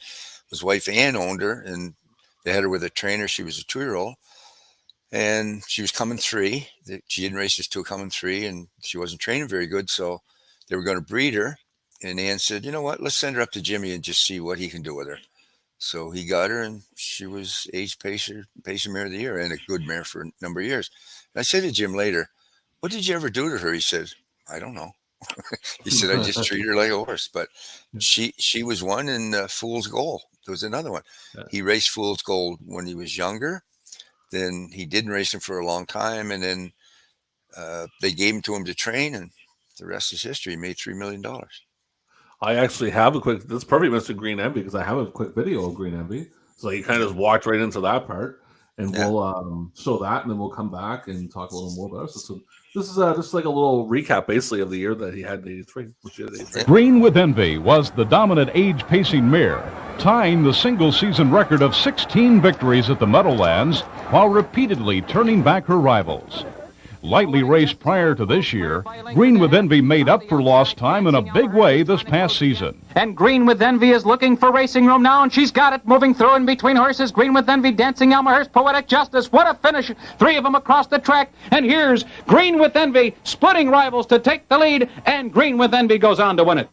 His wife Ann owned her, and They had her with a trainer. She was a 2-year-old, and she was coming 3. She didn't race this 2, coming 3, and she wasn't training very good. So they were going to breed her. And Ann said, you know what, let's send her up to Jimmy and just see what he can do with her. So he got her, and she was age pacer mare of the year, and a good mare for a number of years. And I said to Jim later, what did you ever do to her? He said, I don't know. He said, I just treat her like a horse. But she was one in Fool's Gold. There was another one. Yeah. He raced Fool's Gold when he was younger. Then he didn't race him for a long time. And then they gave him to him to train, and the rest is history. He made $3 million. I actually have a quick, that's perfect, Mr. Green Envy, because I have a quick video of Green Envy. So you kind of just walked right into that part, and we'll show that, and then we'll come back and talk a little more about it. So this is just like a little recap, basically, of the year that he had in 83. Green with Envy was the dominant age-pacing mare, tying the single-season record of 16 victories at the Meadowlands while repeatedly turning back her rivals. Lightly raced prior to this year, Green with Envy made up for lost time in a big way this past season. And Green with Envy is looking for racing room now, and she's got it, moving through in between horses. Green with Envy dancing Mahar's Poetic Justice. What a finish. 3 of them across the track. And here's Green with Envy splitting rivals to take the lead, and Green with Envy goes on to win it.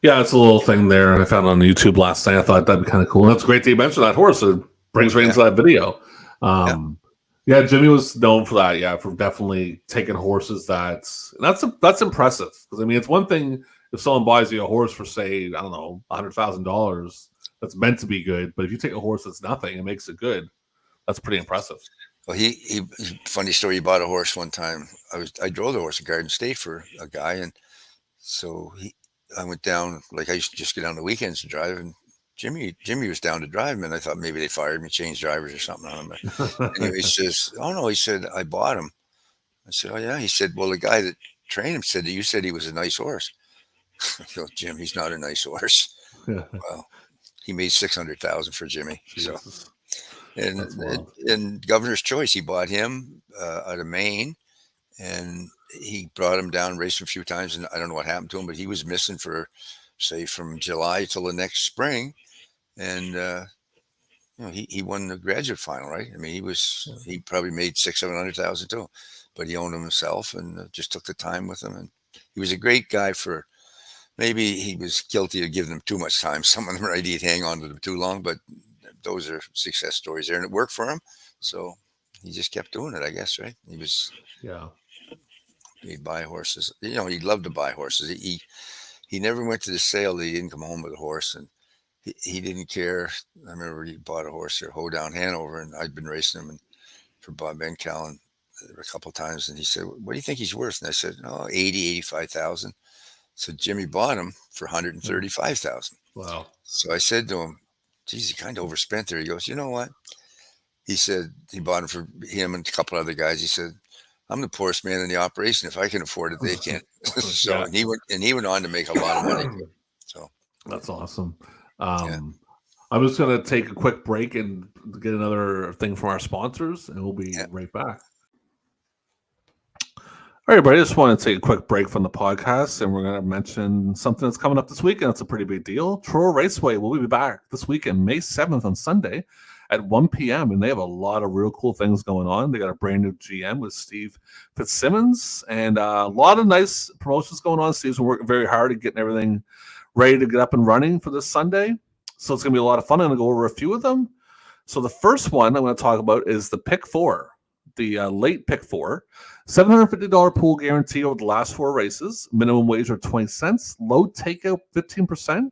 Yeah, it's a little thing there I found on YouTube last night. I thought that'd be kind of cool. And that's great that you mentioned that horse. It brings right into that video. Jimmy was known for that. Yeah, for definitely taking horses. That's impressive, because I mean, it's one thing if someone buys you a horse for, say, I don't know, $100,000 that's meant to be good, but if you take a horse that's nothing and makes it good, that's pretty impressive. Well, he funny story. He bought a horse one time. I drove the horse at Garden State for a guy, and so I went down, like I used to just get on the weekends to drive, and Jimmy was down to drive him, and I thought maybe they fired me, changed drivers or something on him. But anyway, he says, oh no, he said, I bought him. I said, oh yeah. He said, well, the guy that trained him said that you said he was a nice horse. I go, Jim, he's not a nice horse. Well, he made $600,000 for Jimmy. Jesus. So, and Governor's Choice, he bought him out of Maine, and he brought him down, raced him a few times, and I don't know what happened to him, but he was missing for, say, from July till the next spring. And he won the graduate final, right? I mean, he probably made $600,000-$700,000 too, but he owned them himself, and just took the time with him. And he was a great guy. For maybe he was guilty of giving them too much time. Some of them, right, he'd hang on to them too long, but those are success stories there, and it worked for him. So he just kept doing it, I guess, right? He'd buy horses. He'd love to buy horses. He never went to the sale that he didn't come home with a horse, and he didn't care. I remember he bought a horse there, Hoedown Hanover, and I'd been racing him for Bob Bencal a couple of times, and he said, what do you think he's worth? And I said, oh, 80, 85,000. So Jimmy bought him for 135,000. Wow. So I said to him, geez, he kind of overspent there. He goes, you know what? He said he bought him for him and a couple other guys. He said, I'm the poorest man in the operation. If I can afford it, they can't. So and he went on to make a lot of money. So that's awesome. I'm just going to take a quick break and get another thing from our sponsors, and we'll be right back. All right, everybody, I just want to take a quick break from the podcast, and we're going to mention something that's coming up this weekend. It's a pretty big deal. Truro Raceway will be back this weekend, May 7th on Sunday at 1 p.m., and they have a lot of real cool things going on. They got a brand new GM with Steve Fitzsimmons, and a lot of nice promotions going on. Steve's been working very hard at getting everything ready to get up and running for this Sunday. So it's going to be a lot of fun. I'm going to go over a few of them. So the first one I'm going to talk about is the Pick 4, the late Pick 4. $750 pool guarantee over the last 4 races. Minimum wager 20 cents. Low takeout 15%.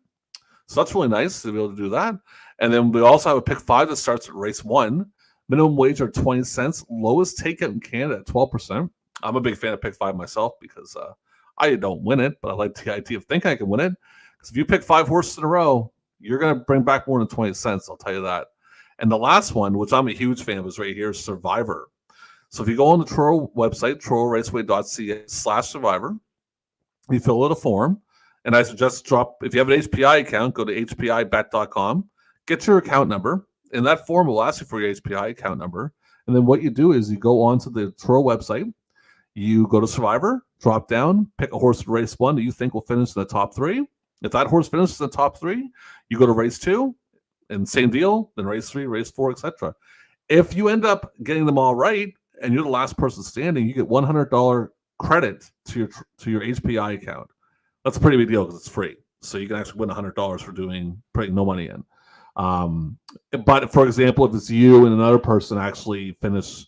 So that's really nice to be able to do that. And then we also have a Pick 5 that starts at race 1. Minimum wager 20 cents. Lowest takeout in Canada at 12%. I'm a big fan of Pick 5 myself because I don't win it, but I like the idea of thinking I can win it. Because if you pick 5 horses in a row, you're going to bring back more than 20 cents. I'll tell you that. And the last one, which I'm a huge fan of, is right here, Survivor. So if you go on the Truro website, truroraceway.ca/survivor, you fill out a form. And I suggest if you have an HPI account, go to hpibet.com, get your account number, and that form will ask you for your HPI account number. And then what you do is you go onto the Truro website, you go to Survivor, drop down, pick a horse in race 1 that you think will finish in the top 3, If that horse finishes in the top 3, you go to race 2, and same deal, then race 3, race 4, etc. If you end up getting them all right, and you're the last person standing, you get $100 credit to your HPI account. That's a pretty big deal because it's free. So you can actually win $100 for putting no money in. But for example, if it's you and another person actually finish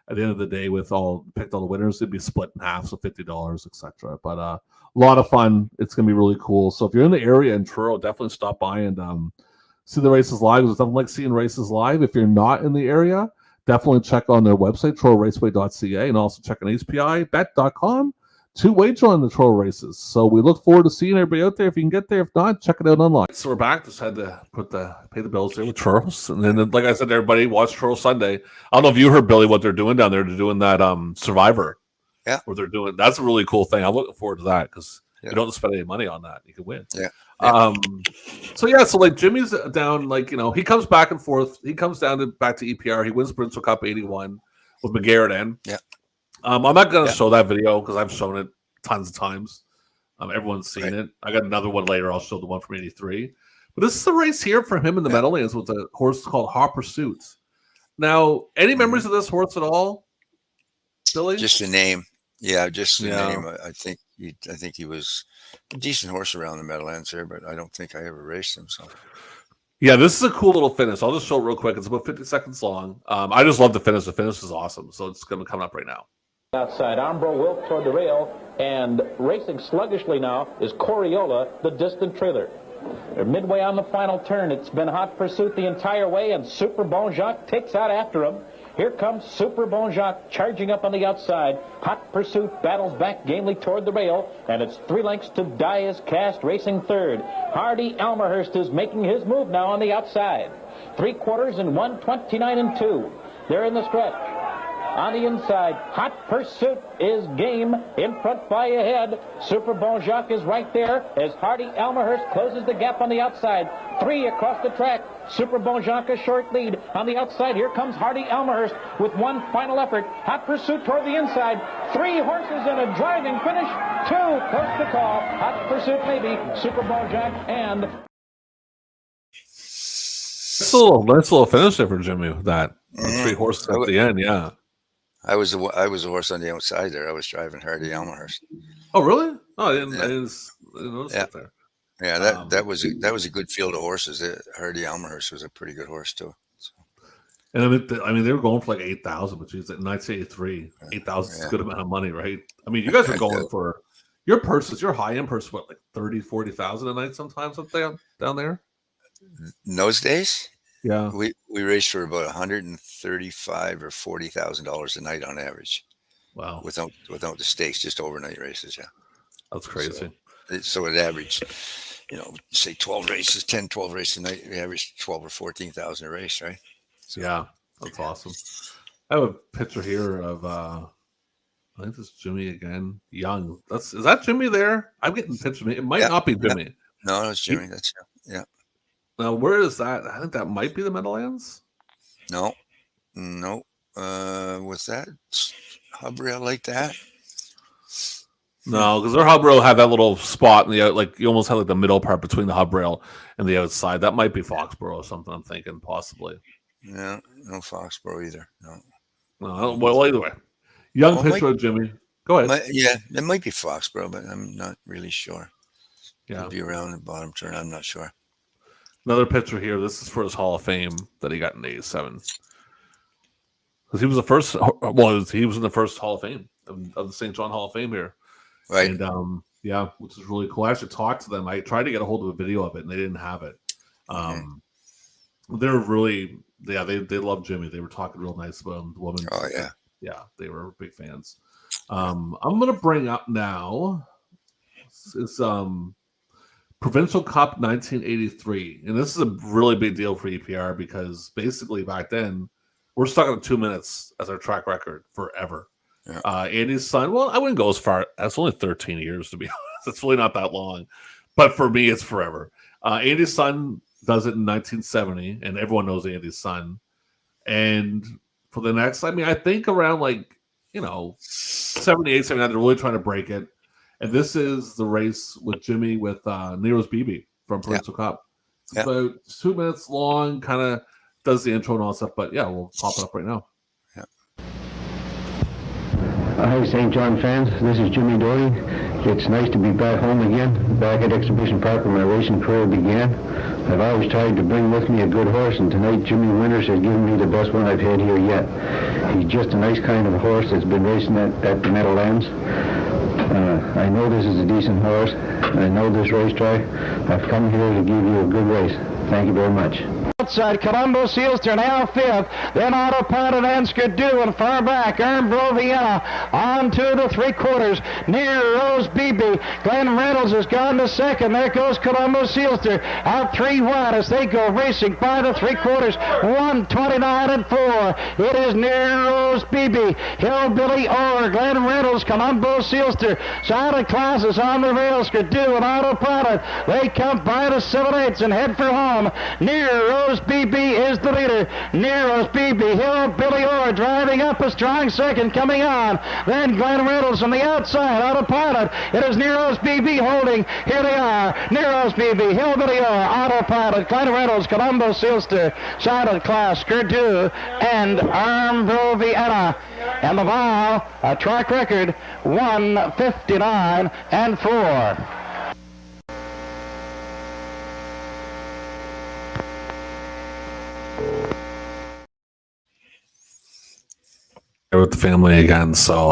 at the end of the day picked all the winners, it'd be split in half, so $50, etc. But a lot of fun. It's gonna be really cool. So if you're in the area in Truro, definitely stop by and see the races live. There's nothing like seeing races live. If you're not in the area, definitely check on their website, trororaceway.ca, and also check on HPIBet.com to wager on the Truro races. So we look forward to seeing everybody out there if you can get there. If not, check it out online. So we're back. Just had to pay the bills there with Trurro's. And then, like I said to everybody, watch Truro Sunday. I don't know if you heard, Billy, what they're doing down there. They're doing that Survivor. Yeah. Where they're doing, that's a really cool thing. I'm looking forward to that because you don't have to spend any money on that. You can win. Yeah. So like Jimmy's down, like, he comes back and forth. He comes down back to EPR. He wins Prince Cup 81 with McGarrett in. Yeah. I'm not going to show that video because I've shown it tons of times. Everyone's seen it. I got another one later. I'll show the one from 83. But this is a race here for him in the Meadowlands with a horse called Hot Pursuit. Now, any memories of this horse at all, Billy? Just the name. Yeah, just the name. I think he was a decent horse around the Meadowlands there, but I don't think I ever raced him. So. Yeah, this is a cool little finish. I'll just show it real quick. It's about 50 seconds long. I just love the finish. The finish is awesome. So it's going to come up right now. Outside, Ambro Wilk toward the rail, and racing sluggishly now is Coriola, the distant trailer. They're midway on the final turn. It's been Hot Pursuit the entire way, and Super Bon Jacques takes out after him. Here comes Super Bon Jacques charging up on the outside. Hot Pursuit battles back gamely toward the rail, and it's 3 lengths to Die is Cast racing third. Hardy Almerhurst is making his move now on the outside. 3/4 and 1:29 and 2. They're in the stretch. On the inside, Hot Pursuit is game. In front by ahead. Super Bon Jacques is right there as Hardy Almerhurst closes the gap on the outside. 3 across the track. Super Bon Jacques a short lead. On the outside, here comes Hardy Almerhurst with one final effort. Hot Pursuit toward the inside. 3 horses in a driving finish. 2 close to call. Hot Pursuit maybe. Super Bon Jacques and... Nice little finish there for Jimmy with that. 3 horses at the end, yeah. I was a horse on the outside there. I was driving Hardy Almerhurst. Oh, really? Oh, I didn't notice that there. Yeah, that was a good field of horses. Hardy Almerhurst was a pretty good horse too. So. And I mean, they were going for like 8,000, but geez, at 1983, 8,000 is a good amount of money, right? I mean, you guys are going for your purses, your high-end purse, what, like 30,000, 40,000 a night sometimes up there down there? In those days? Yeah, we raced for about $135,000 or $40,000 a night on average. Wow! Without the stakes, just overnight races. Yeah, that's crazy. So it averaged, say 12 races, 10, 12 races a night. We averaged 12 or 14,000 a race, right? So, yeah, that's awesome. I have a picture here of I think this is Jimmy again, young. Is that Jimmy there? I'm getting a picture of me. It might not be Jimmy. No, it's Jimmy. That's yeah. Now, where is that? I think that might be the Meadowlands. No. Was that hub rail like that? No, because their hub rail had that little spot in the like you almost had like the middle part between the hub rail and the outside. That might be Foxborough or something. I'm thinking possibly. Yeah, no Foxborough either. No. Well, either way, young picture of Jimmy. Go ahead. It might be Foxborough, but I'm not really sure. Yeah, it'd be around the bottom turn. I'm not sure. Another picture here. This is for his Hall of Fame that he got in '87. Because he was the first. Well, he was in the first Hall of Fame of the St. John Hall of Fame here, right? And yeah, which is really cool. I actually talked to them. I tried to get a hold of a video of it, and they didn't have it. They're really, they love Jimmy. They were talking real nice about him. The woman. Oh yeah, yeah, they were big fans. I'm gonna bring up now. It's Provincial Cup 1983, and this is a really big deal for EPR because basically back then we're stuck on 2 minutes as our track record forever. Yeah. Andy's son, well, I wouldn't go as far. That's only 13 years to be honest. It's really not that long, but for me, it's forever. Andy's son does it in 1970, and everyone knows Andy's son. And for the next, I mean, I think around 78, 79, they're really trying to break it. And this is the race with Jimmy with Nero's BB from Provincial Cup. It's about 2 minutes long, kind of does the intro and all that stuff. But yeah, we'll pop it up right now. Hi, St. John fans. This is Jimmy Doherty. It's nice to be back home again, back at Exhibition Park where my racing career began. I've always tried to bring with me a good horse, and tonight Jimmy Winters has given me the best one I've had here yet. He's just a nice kind of a horse that's been racing at the Meadowlands. I know this is a decent horse. I know this racetrack. I've come here to give you a good race. Thank you very much. Outside, Colombo Sealster now fifth, then Autopilot and Skidoo, and far back, Earnbro Vienna on to the 3/4, near Rose BB. Glenn Reynolds has gone to second. There goes Colombo Sealster out 3 wide as they go racing by the 3/4, 1:29 and 4. It is near Rose BB, Hillbilly Orr, Glenn Reynolds, Colombo Sealster. Silent Classes on the rail, Skidoo and Autopilot. They come by the 7/8 and head for home. Near Rose BB is the leader. Nero's BB, Hillbilly Orr driving up a strong second, coming on. Then Glenn Reynolds on the outside, Autopilot. It is Nero's BB holding. Here they are. Nero's BB, Hillbilly Orr, Autopilot, Glenn Reynolds, Colombo Sealster, Silent Class, Skidoo, and Earnbro Vienna. And the mile, a track record, 1:59 and 4. With the family again. So,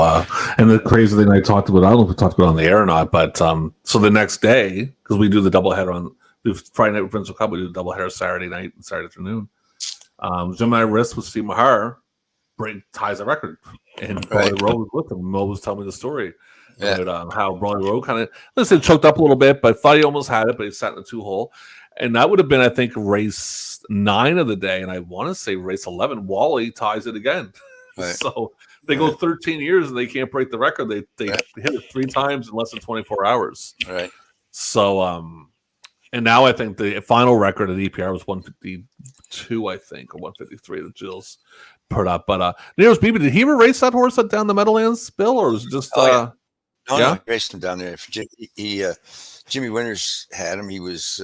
and the crazy thing I talked about, I don't know if we talked about it on the air or not, but so the next day, because we do the doubleheader on Friday night with Provincial Cup, we do the doubleheader Saturday night and Saturday afternoon. Jim and I raced with Steve Mahar, ties a record, and Brawley Rowe was with him. Mo was telling me the story about how Brawley Rowe kind of, listen, choked up a little bit, but thought he almost had it, but he sat in the 2-hole. And that would have been, I think, race 9 of the day, and I want to say race 11. Wally ties it again. Right. So they go 13 years and they can't break the record. They hit it 3 times in less than 24 hours. Right. So and now I think the final record at EPR was 152, I think, or 153 that Jill's put up. But Nero's BB, did he ever race that horse down the Meadowlands, Bill, or was it just No, he raced him down there. Jimmy Winters had him. He was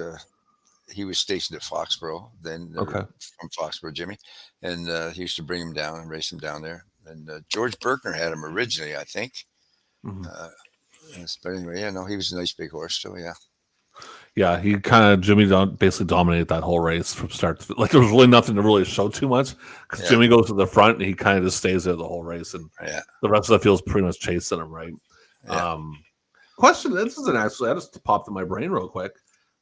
stationed at Foxborough, then from Foxborough, Jimmy, and he used to bring him down and race him down there. And George Berkner had him originally, I think. Mm-hmm. But anyway, he was a nice big horse, so yeah, he kind of Jimmy basically dominated that whole race from start to like. There was really nothing to really show too much because Jimmy goes to the front and he kind of just stays there the whole race, and the rest of the field's pretty much chasing him, right? Yeah. Question: this isn't actually. I just popped in my brain real quick.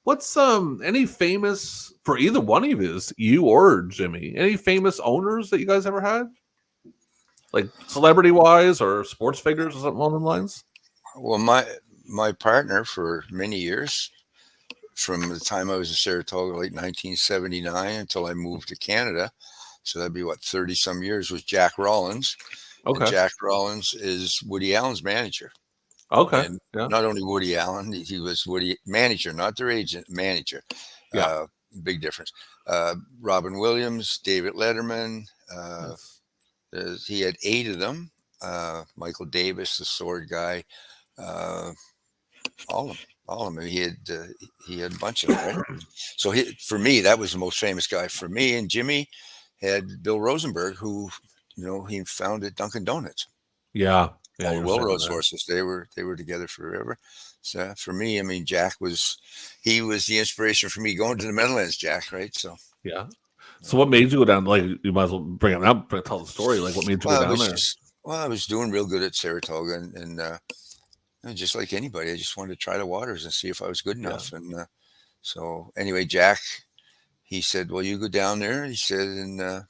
What's any famous for either one of you or Jimmy? Any famous owners that you guys ever had, like celebrity wise or sports figures or something along those lines? Well, my partner for many years, from the time I was in Saratoga, late 1979, until I moved to Canada, so that'd be 30 some years, was Jack Rollins. Okay, and Jack Rollins is Woody Allen's manager. Okay. And not only Woody Allen, he was Woody manager, not their agent, manager. Yeah. Big difference. Robin Williams, David Letterman. He had 8 of them. Michael Davis, the sword guy. All of them. He had a bunch of them. Right? So for me, that was the most famous guy for me. And Jimmy had Bill Rosenberg, who he founded Dunkin' Donuts. Yeah. Yeah, Will-Rose horses. They were together forever. So for me, I mean, Jack was the inspiration for me going to the Meadowlands, Jack, right? So yeah. So what made you go down? Like, you might as well bring it up, tell the story. Like, what made you go down there? I was doing real good at Saratoga, and just like anybody, I just wanted to try the waters and see if I was good enough. And so anyway, Jack, he said, "Well, you go down there." He said, "And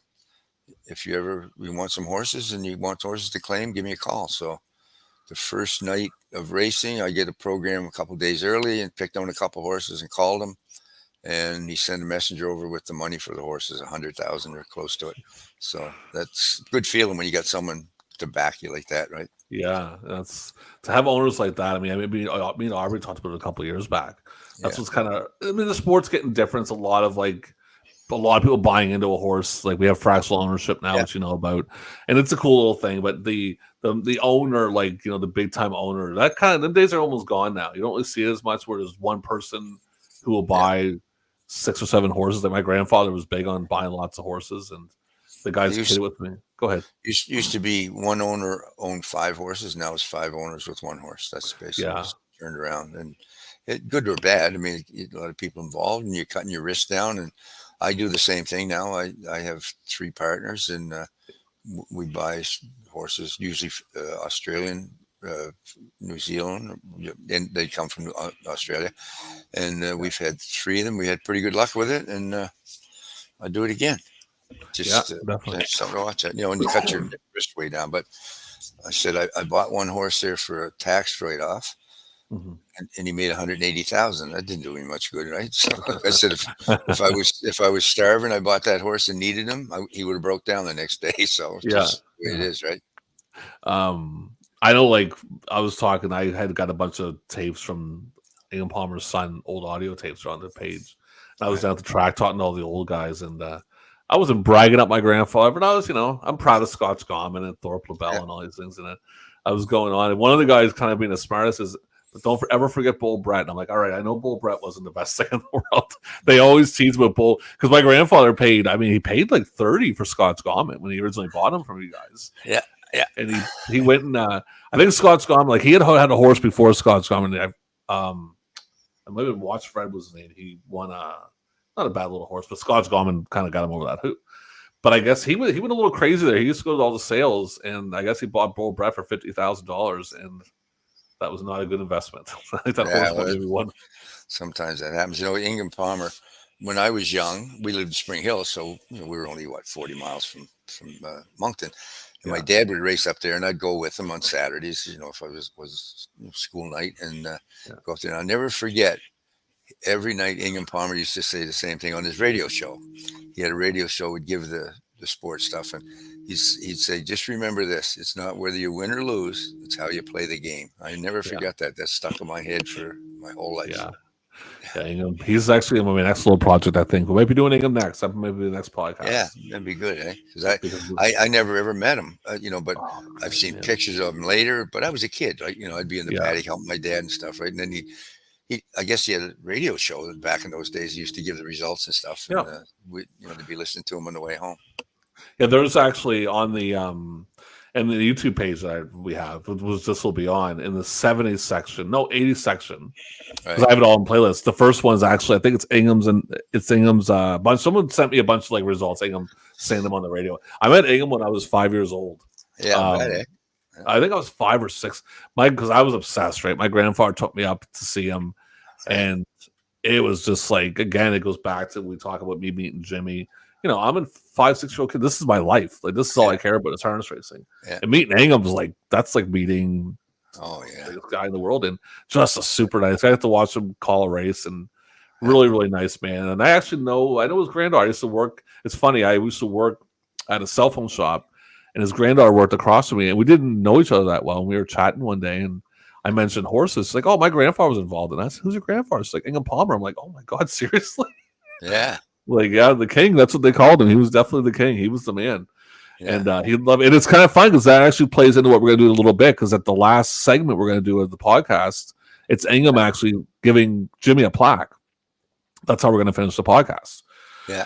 if you want some horses and you want horses to claim, give me a call." So the first night of racing, I get a program a couple of days early and picked on a couple of horses and called them. And he sent a messenger over with the money for the horses, 100,000 or close to it. So that's a good feeling when you got someone to back you like that, right? Yeah, that's to have owners like that. I mean, me and Aubrey talked about it a couple of years back. That's what's kind of. I mean, the sport's getting different. It's a lot of like a lot of people buying into a horse. Like we have fractional ownership now, which you know about, and it's a cool little thing. But the owner, like the big time owner, that kind of them days are almost gone now. You don't really see it as much where there's one person who will buy 6 or 7 horses. Like my grandfather was big on buying lots of horses, and the guy's kidded with me. Go ahead. Used to be one owner owned 5 horses. Now it's 5 owners with 1 horse. That's basically turned around, and good or bad. I mean, a lot of people involved, and you're cutting your risk down. And I do the same thing now. I have 3 partners, and we buy horses, usually Australian, New Zealand, and they come from Australia. And we've had 3 of them. We had pretty good luck with it, and I do it again. Just definitely something to watch. And you cut your risk way down. But I said I bought 1 horse there for a tax write-off. Mm-hmm. And he made 180,000. That didn't do me much good, right? So I said, if I was starving, I bought that horse and needed him, he would have broke down the next day. So it's just the way it is, right? I know. Like I was talking, I had got a bunch of tapes from Ian Palmer's son, old audio tapes are on the page. And I was down at the track talking to all the old guys, and I wasn't bragging up my grandfather, but I was, I'm proud of Scotch Gorman and Thorpe LaBelle and all these things. And I was going on, and one of the guys kind of being the smartest is, but don't ever forget Bull Brett. And I'm like, all right, I know Bull Brett wasn't the best thing in the world. They always tease about Bull because my grandfather paid like 30 for Scott's Gorman when he originally bought him from you guys. Yeah. And he went and I think Scott's Gorman, like he had a horse before Scott's Gorman. I might have watched Fred was his name. He won not a bad little horse, but Scott's Gorman kind of got him over that hoop. But I guess he went a little crazy there. He used to go to all the sales, and I guess he bought Bull Brett for $50,000, and that was not a good investment. I think that horse won. Sometimes that happens. Ingham Palmer, when I was young, we lived in Spring Hill, so we were only 40 miles from Moncton. And my dad would race up there, and I'd go with him on Saturdays, if I was school night, and go up there. And I'll never forget, every night Ingham Palmer used to say the same thing on his radio show. He had a radio show, would give the sports stuff, and he'd say, just remember this, it's not whether you win or lose, it's how you play the game. I never forgot that. That stuck in my head for my whole life. Yeah, Ingham. He's actually in my next little project, I think. We might be doing Ingham next. That might be the next podcast. Yeah, that'd be good, eh? Because I never ever met him, but I've seen pictures of him later. But I was a kid, right? I'd be in the paddock helping my dad and stuff, right? And then I guess he had a radio show that back in those days. He used to give the results and stuff. And, to be listening to him on the way home. Yeah, there's actually on the and the YouTube page that we have, this will be on in the 70s section, 80s section, because I have it all in playlists. The first one is actually, I think it's Ingham's bunch. Someone sent me a bunch of like results. Ingham saying them on the radio. I met Ingham when I was 5 years old. Yeah, I think I was 5 or 6. Because I was obsessed. Right, my grandfather took me up to see him, and it was just like, again, it goes back to we talk about me meeting Jimmy. I'm a 5-6-year-old kid. This is my life. Like, this is all I care about is harness racing. Yeah. And meeting Ingham was like, that's like meeting the biggest guy in the world, and just a super nice guy. I have to watch him call a race, and really, really nice man. And I actually know his granddaughter. I used to work. It's funny. I used to work at a cell phone shop, and his granddaughter worked across from me, and we didn't know each other that well. And we were chatting one day, and I mentioned horses. She's like, oh, my grandfather was involved in that. I said, who's your grandfather? She's like, Ingham Palmer. I'm like, oh my God, seriously? Yeah. Like, the king, that's what they called him. He was definitely the king. He was the man. Yeah. And he loved it. And it's kind of fun because that actually plays into what we're going to do in a little bit, because at the last segment we're going to do of the podcast, it's Ingham actually giving Jimmy a plaque. That's how we're going to finish the podcast. Yeah.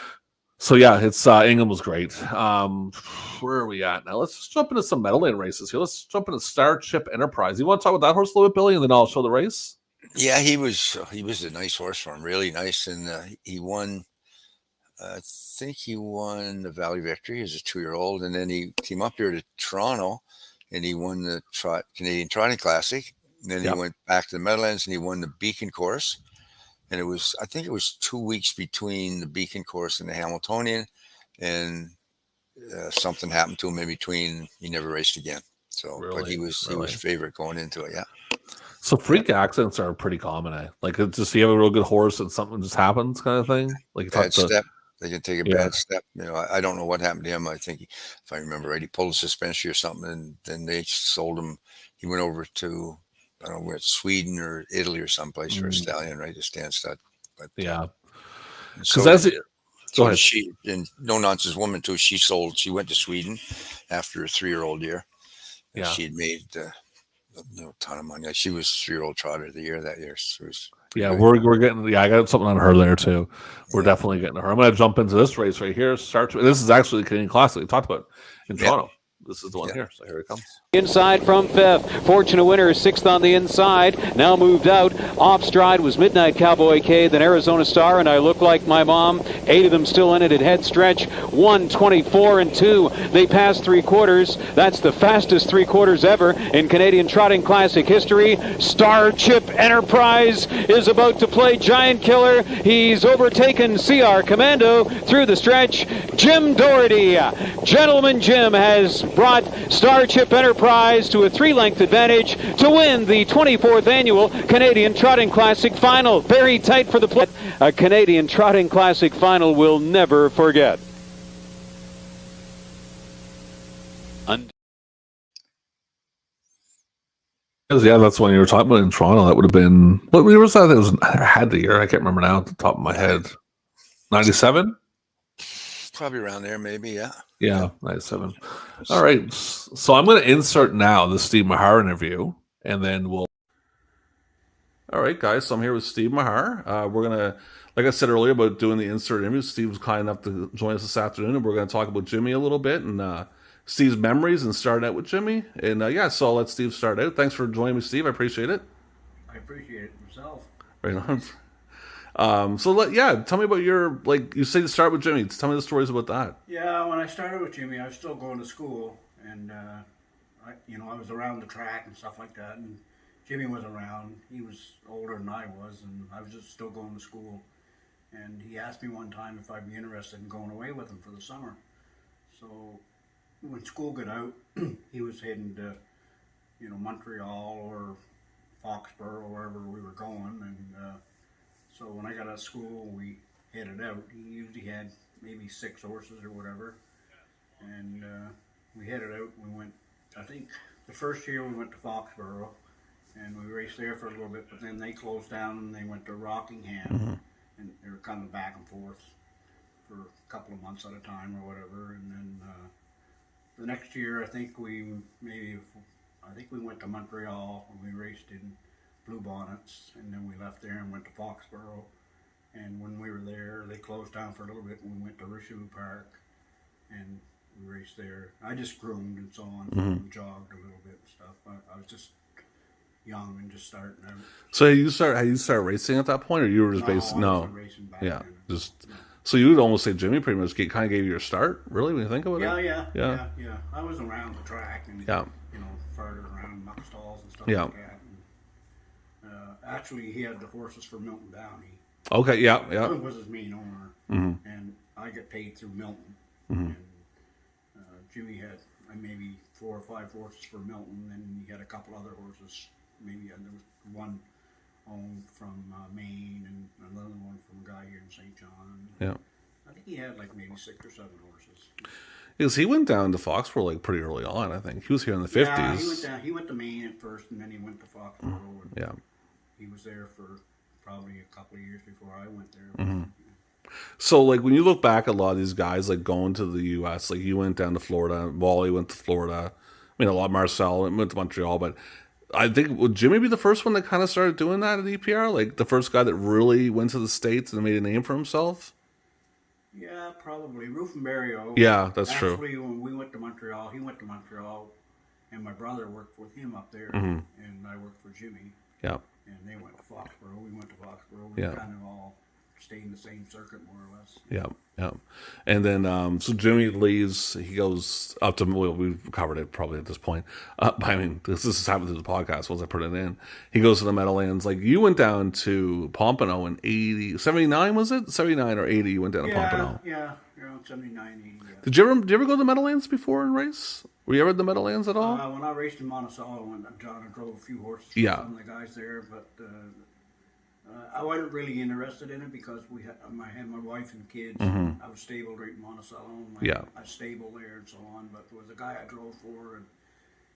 So, it's Ingham was great. Where are we at now? Let's just jump into some Meadowland races here. Let's jump into Starship Enterprise. You want to talk about that horse a little bit, Billy, and then I'll show the race? Yeah, he was a nice horse for him, really nice. And he won... I think he won the Valley Victory as a 2-year-old, and then he came up here to Toronto, and he won the Canadian Trotting Classic. And then he went back to the Meadowlands, and he won the Beacon Course. And I think it was 2 weeks between the Beacon Course and the Hamiltonian, and something happened to him in between. He never raced again. So, really? But he was favorite going into it. Yeah. So freak accidents are pretty common. Like, just you have a real good horse and something just happens, kind of thing. Like bad step. They can take a bad step. I don't know what happened to him. I think, if I remember right, he pulled a suspension or something, and then they sold him. He went over to, I don't know where, Sweden or Italy or someplace for a stallion, right? To stand stud. But because Go ahead. She, and no nonsense woman too. She went to Sweden after a 3-year-old year. And she had made a ton of money. She was 3-year-old trotter of the year that year. So we're getting. Yeah, I got something on her there too. We're definitely getting her. I'm going to jump into this race right here. This is actually the Canadian Classic we talked about in Toronto. This is the one here. So here it comes. Inside from fifth. Fortunate Winner is sixth on the inside. Now moved out. Off stride was Midnight Cowboy K, then Arizona Star, and I Look Like My Mom. 8 of them still in it at head stretch. 1:24 and 2. They passed 3/4. That's the fastest 3/4 ever in Canadian Trotting Classic history. Starship Enterprise is about to play Giant Killer. He's overtaken CR Commando through the stretch. Jim Doherty. Gentleman Jim has brought Starship Enterprise to a 3-length advantage to win the 24th annual Canadian Trotting Classic final. Very tight for the play. A Canadian Trotting Classic final we'll never forget. That's when you were talking about in Toronto. That would have been, what year was that? It was, I had the year. I can't remember now at the top of my head. 97? Probably around there, maybe, yeah. Yeah, 97. All right. So I'm going to insert now the Steve Mahar interview, and then we'll. All right, guys. So I'm here with Steve Mahar. We're going to, like I said earlier about doing the insert interview, Steve was kind enough to join us this afternoon, and we're going to talk about Jimmy a little bit and Steve's memories and start out with Jimmy. And so I'll let Steve start out. Thanks for joining me, Steve. I appreciate it. I appreciate it myself. Right on. Tell me about your, like you say, to start with Jimmy. Tell me the stories about that. Yeah, when I started with Jimmy, I was still going to school, and I was around the track and stuff like that. And Jimmy was around. He was older than I was, and I was just still going to school. And he asked me one time if I'd be interested in going away with him for the summer. So when school got out, he was heading to, Montreal or Foxborough or wherever we were going, and. So when I got out of school, we headed out. He usually had maybe 6 horses or whatever. And we headed out. We went, I think the first year we went to Foxborough, and we raced there for a little bit, but then they closed down and they went to Rockingham. And they were coming back and forth for a couple of months at a time or whatever. And then the next year, I think we went to Montreal, and we raced in Blue Bonnets, and then we left there and went to Foxborough. And when we were there, they closed down for a little bit, and we went to Richelieu Park, and we raced there. I just groomed and so on, and jogged a little bit and stuff. I was just young and just starting out. So you started racing at that point, or you were just basically racing back then. So you would almost say Jimmy pretty much kind of gave you your start, really, when you think about it. Yeah. I was around the track and farted around muck stalls and stuff like that. Actually, he had the horses for Milton Downey. Okay, yeah. Was his main owner, and I get paid through Milton. And Jimmy had maybe 4 or 5 horses for Milton, and he had a couple other horses. Maybe there was one owned from Maine, and another one from a guy here in St. John. Yeah, I think he had like maybe 6 or 7 horses. Because he went down to Foxborough like pretty early on. I think he was here in the 50s. Yeah, he went to Maine at first, and then he went to Foxborough. He was there for probably a couple of years before I went there. So, like, when you look back at a lot of these guys, like, going to the U.S., like, you went down to Florida, Wally went to Florida, a lot of Marcel went to Montreal, but I think, would Jimmy be the first one that kind of started doing that at EPR? Like, the first guy that really went to the States and made a name for himself? Yeah, probably. Rufenberrio. Yeah, that's true. Actually, when we went to Montreal, he went to Montreal, and my brother worked with him up there, and I worked for Jimmy. Yeah. And they went to Foxborough. We went to Foxborough. We kind of all stayed in the same circuit, more or less. Yeah. And then, so Jimmy leaves. He goes up to, we've covered it probably at this point. This has happened through the podcast once I put it in. He goes to the Meadowlands. Like, you went down to Pompano in 79, was it? 79 or 80, you went down to Pompano. Yeah, 79, 80. Yeah. Did you ever go to the Meadowlands before and race? Were you ever at the Meadowlands at all? When I raced in Monticello, John drove a few horses for some of the guys there, but I wasn't really interested in it because I had my wife and kids. I was stabled right in Monticello. I was stable there and so on, but there was a guy I drove for, and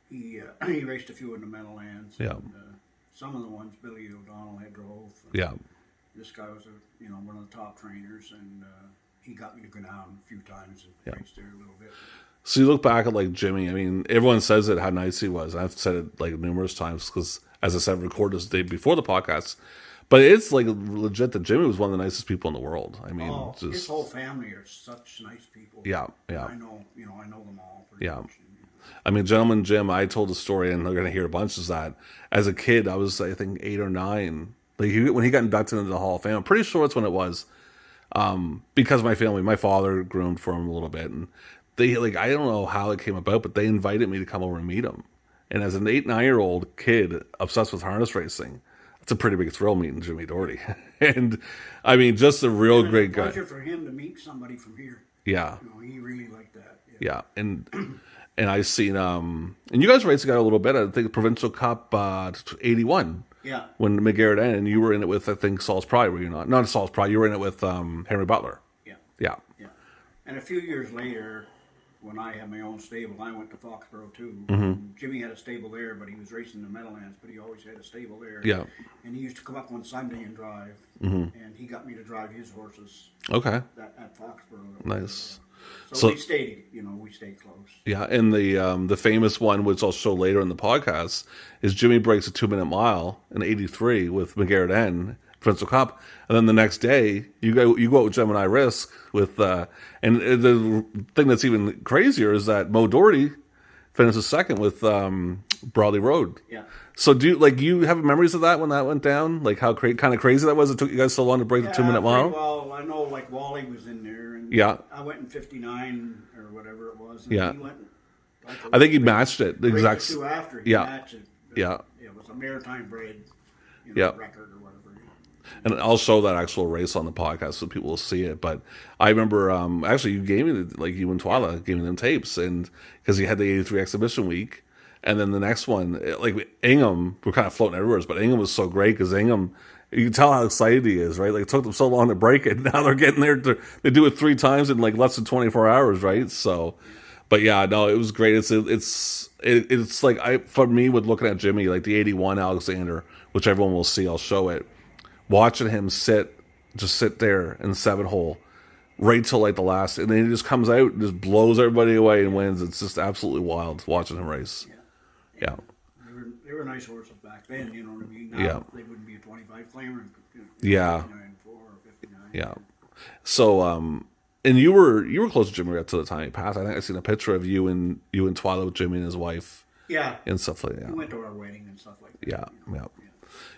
he raced a few in the Meadowlands. And, some of the ones Billy O'Donnell had drove. This guy was one of the top trainers, and he got me to go down a few times and race there a little bit. So you look back at like Jimmy. I mean, everyone says it how nice he was. I've said it like numerous times because, as I said, I recorded this day before the podcast. But it's like legit that Jimmy was one of the nicest people in the world. I mean, his whole family are such nice people. Yeah. I know them all pretty much. I mean, Gentleman Jim, I told the story, and they're going to hear a bunch, is that as a kid, I was, I think, 8 or 9. Like when he got inducted into the Hall of Fame, I'm pretty sure that's when it was. Because my father groomed for him a little bit, and they I don't know how it came about, but they invited me to come over and meet him. And as an 8, 9-year-old kid obsessed with harness racing, it's a pretty big thrill meeting Jimmy Doherty. And I mean, just a real great guy. Pleasure for him to meet somebody from here. Yeah. He really liked that. Yeah. And I seen and you guys raced together a little bit. I think Provincial Cup 81. Yeah. When McGarrett ended, and you were in it with, I think, Saul's Pride, were you not? Not Saul's Pride, you were in it with Henry Butler. Yeah. Yeah. Yeah. And a few years later, when I had my own stable, I went to Foxborough too. Mm-hmm. Jimmy had a stable there, but he was racing the Meadowlands, but he always had a stable there. Yeah. And he used to come up on Sunday and drive, and he got me to drive his horses. Okay. At Foxborough. Nice. So we stayed, we stayed close. Yeah, and the famous one, which I'll show later in the podcast, is Jimmy breaks a 2-minute mile in '83 with McGarrett N. Provincial Cup, and then the next day you go out with Gemini Risk with and the thing that's even crazier is that Mo Doherty finishes second with Broadley Road. Yeah. So do you have memories of that when that went down? Like how kind of crazy that was? It took you guys so long to break the 2-minute mile. Well, I know Wally was in there, and I went in 59 or whatever it was. And he went, I think he matched it. The exact. Two after he matched it. Yeah. It was a maritime bred record or whatever. And I'll show that actual race on the podcast so people will see it. But I remember, actually, you gave me, you and Twyla gave me them tapes, and because you had the 83 exhibition week. And then the next one, Ingham, we're kind of floating everywhere, but Ingham was so great because Ingham, you can tell how excited he is, right? It took them so long to break it. Now they're getting there. They do it 3 times in less than 24 hours, right? So, but yeah, no, it was great. It's for me, with looking at Jimmy, the 81 Alexander, which everyone will see, I'll show it. Watching him just sit there in 7-hole, right till the last, and then he just comes out and just blows everybody away and wins. It's just absolutely wild watching him race. Yeah. They were nice horses back then, you know what I mean? Now they wouldn't be a 25 claimer. Yeah. 59-4 or 59. Yeah. So, and you were close to Jimmy at the time he passed. I think I seen a picture of you and Twyla with Jimmy and his wife. Yeah. And stuff like that. We went to our wedding and stuff like that. Yeah.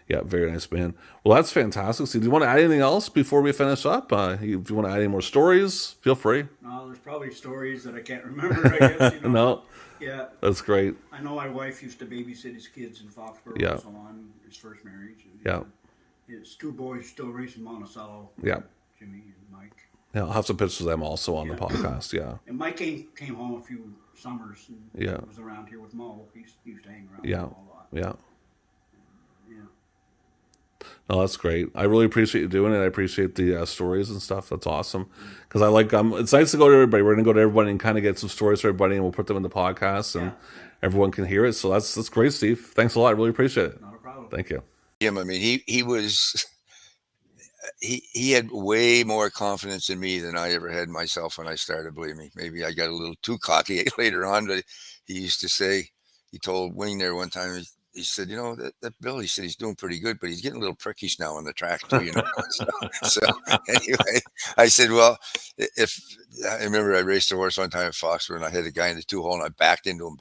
Yeah, very nice, man. Well, that's fantastic. So, do you want to add anything else before we finish up? If you want to add any more stories, feel free. No, there's probably stories that I can't remember, I guess. No. Yeah. That's great. I know my wife used to babysit his kids in Foxborough and so on, his first marriage. And his 2 boys still racing Monticello. Yeah. Jimmy and Mike. Yeah, I'll have some pictures of them also on the podcast, And Mike came home a few summers and was around here with Mo. He used to hang around with Mo a lot. Yeah. No, that's great. I really appreciate you doing it. I appreciate the stories and stuff. That's awesome. Because it's nice to go to everybody. We're going to go to everybody and kind of get some stories for everybody, and we'll put them in the podcast, and everyone can hear it. So that's great, Steve. Thanks a lot. I really appreciate it. Not a problem. Thank you. Jim, I mean, he was he had way more confidence in me than I ever had myself when I started. Believe me, maybe I got a little too cocky later on, but he used to say, he told Wing there one time, he said, that Bill, he said, he's doing pretty good, but he's getting a little prickish now on the track too, So anyway, I said, well, I remember I raced a horse one time at Foxborough, and I had a guy in the 2-hole, and I backed into him,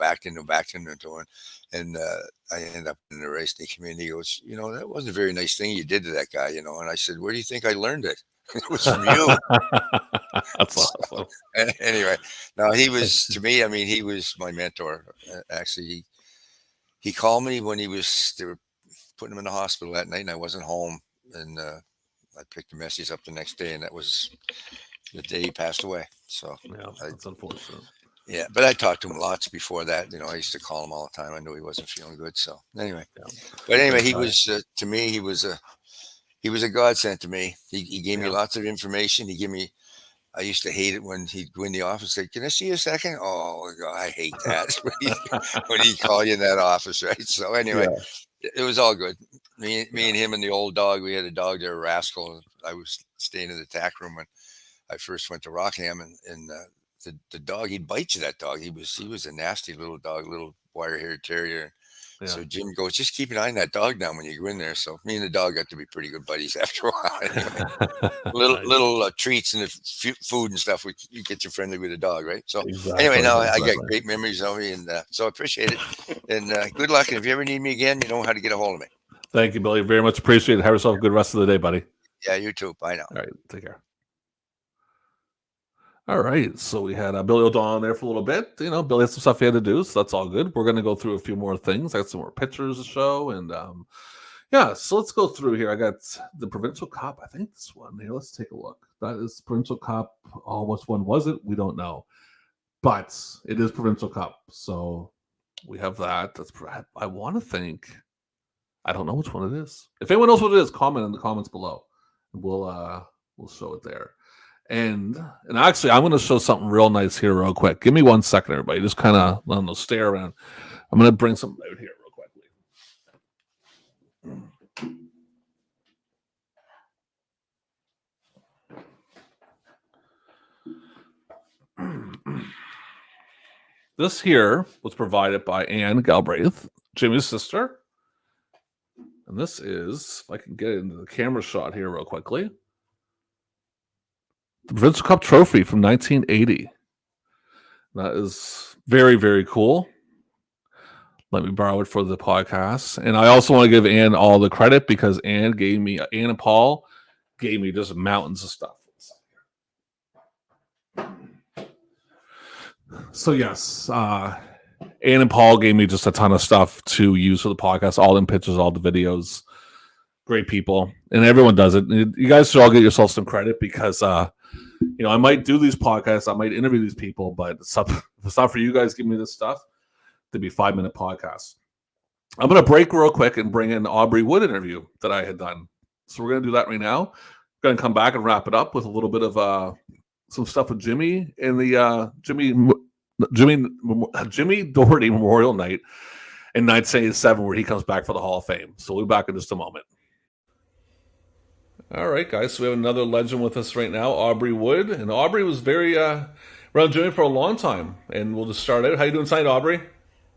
and I ended up in the race. And he came in, and he goes, that wasn't a very nice thing you did to that guy, And I said, where do you think I learned it? It was from you. That's awesome. Anyway, no, he was, to me, I mean, he was my mentor. Actually, he called me when they were putting him in the hospital that night, and I wasn't home. And I picked the message up the next day, and that was the day he passed away. So that's unfortunate. Yeah, but I talked to him lots before that. I used to call him all the time. I knew he wasn't feeling good. So anyway, but anyway, he was to me, he was a godsend to me. He gave me lots of information. I used to hate it when he'd go in the office and say, "Can I see you a second?" Oh, God, I hate that when he call you in that office, right? So anyway, it was all good. Me and him and the old dog, we had a dog there, Rascal. And I was staying in the tack room, and I first went to Rockham, and the dog, he'd bite you. That dog, he was a nasty little dog, little wire-haired terrier. Yeah. So Jim goes, just keep an eye on that dog now when you go in there. So me and the dog got to be pretty good buddies after a while. Anyway, little treats and food and stuff. You get you friendly with a dog, right? So anyway, now I got great memories of me, and so I appreciate it. And good luck. And if you ever need me again, you know how to get a hold of me. Thank you, Billy. Very much appreciated. Have yourself a good rest of the day, buddy. Yeah, you too. Bye now. All right, take care. All right, so we had Billy O'Donnell there for a little bit. You know, Billy had some stuff he had to do, so that's all good. We're going to go through a few more things. I got some more pictures to show, and yeah, so let's go through here. I got the Provincial Cup. I think this one here. Let's take a look. That is Provincial Cup. Oh, which one was it? We don't know, but it is Provincial Cup. So we have that. That's. I want to think. I don't know which one it is. If anyone knows what it is, comment in the comments below. We'll show it there. And actually, I'm going to show something real nice here real quick. Give me 1 second, everybody. Just kind of, I don't know, stare around. I'm going to bring something out here real quickly. This here was provided by Anne Galbraith, Jimmy's sister. And this is, if I can get into the camera shot here real quickly, the Provincial Cup trophy from 1980. That is very, very cool. Let me borrow it for the podcast. And I also want to give Ann all the credit because Ann and Paul gave me just mountains of stuff. So yes, Ann and Paul gave me just a ton of stuff to use for the podcast, all them pictures, all the videos. Great people. And everyone does it. You guys should all get yourself some credit because you know, I might do these podcasts, I might interview these people, but if it's not for you guys giving me this stuff, it'd be 5-minute podcasts. I'm going to break real quick and bring in Aubrey Wood interview that I had done. So we're going to do that right now. Going to come back and wrap it up with a little bit of some stuff with Jimmy and the Jimmy Doherty Memorial Night in 1987 where he comes back for the Hall of Fame. So we'll be back in just a moment. All right, guys, so we have another legend with us right now, Aubrey Wood. And Aubrey was very around Jimmy for a long time. And we'll just start out. How you doing tonight, Aubrey?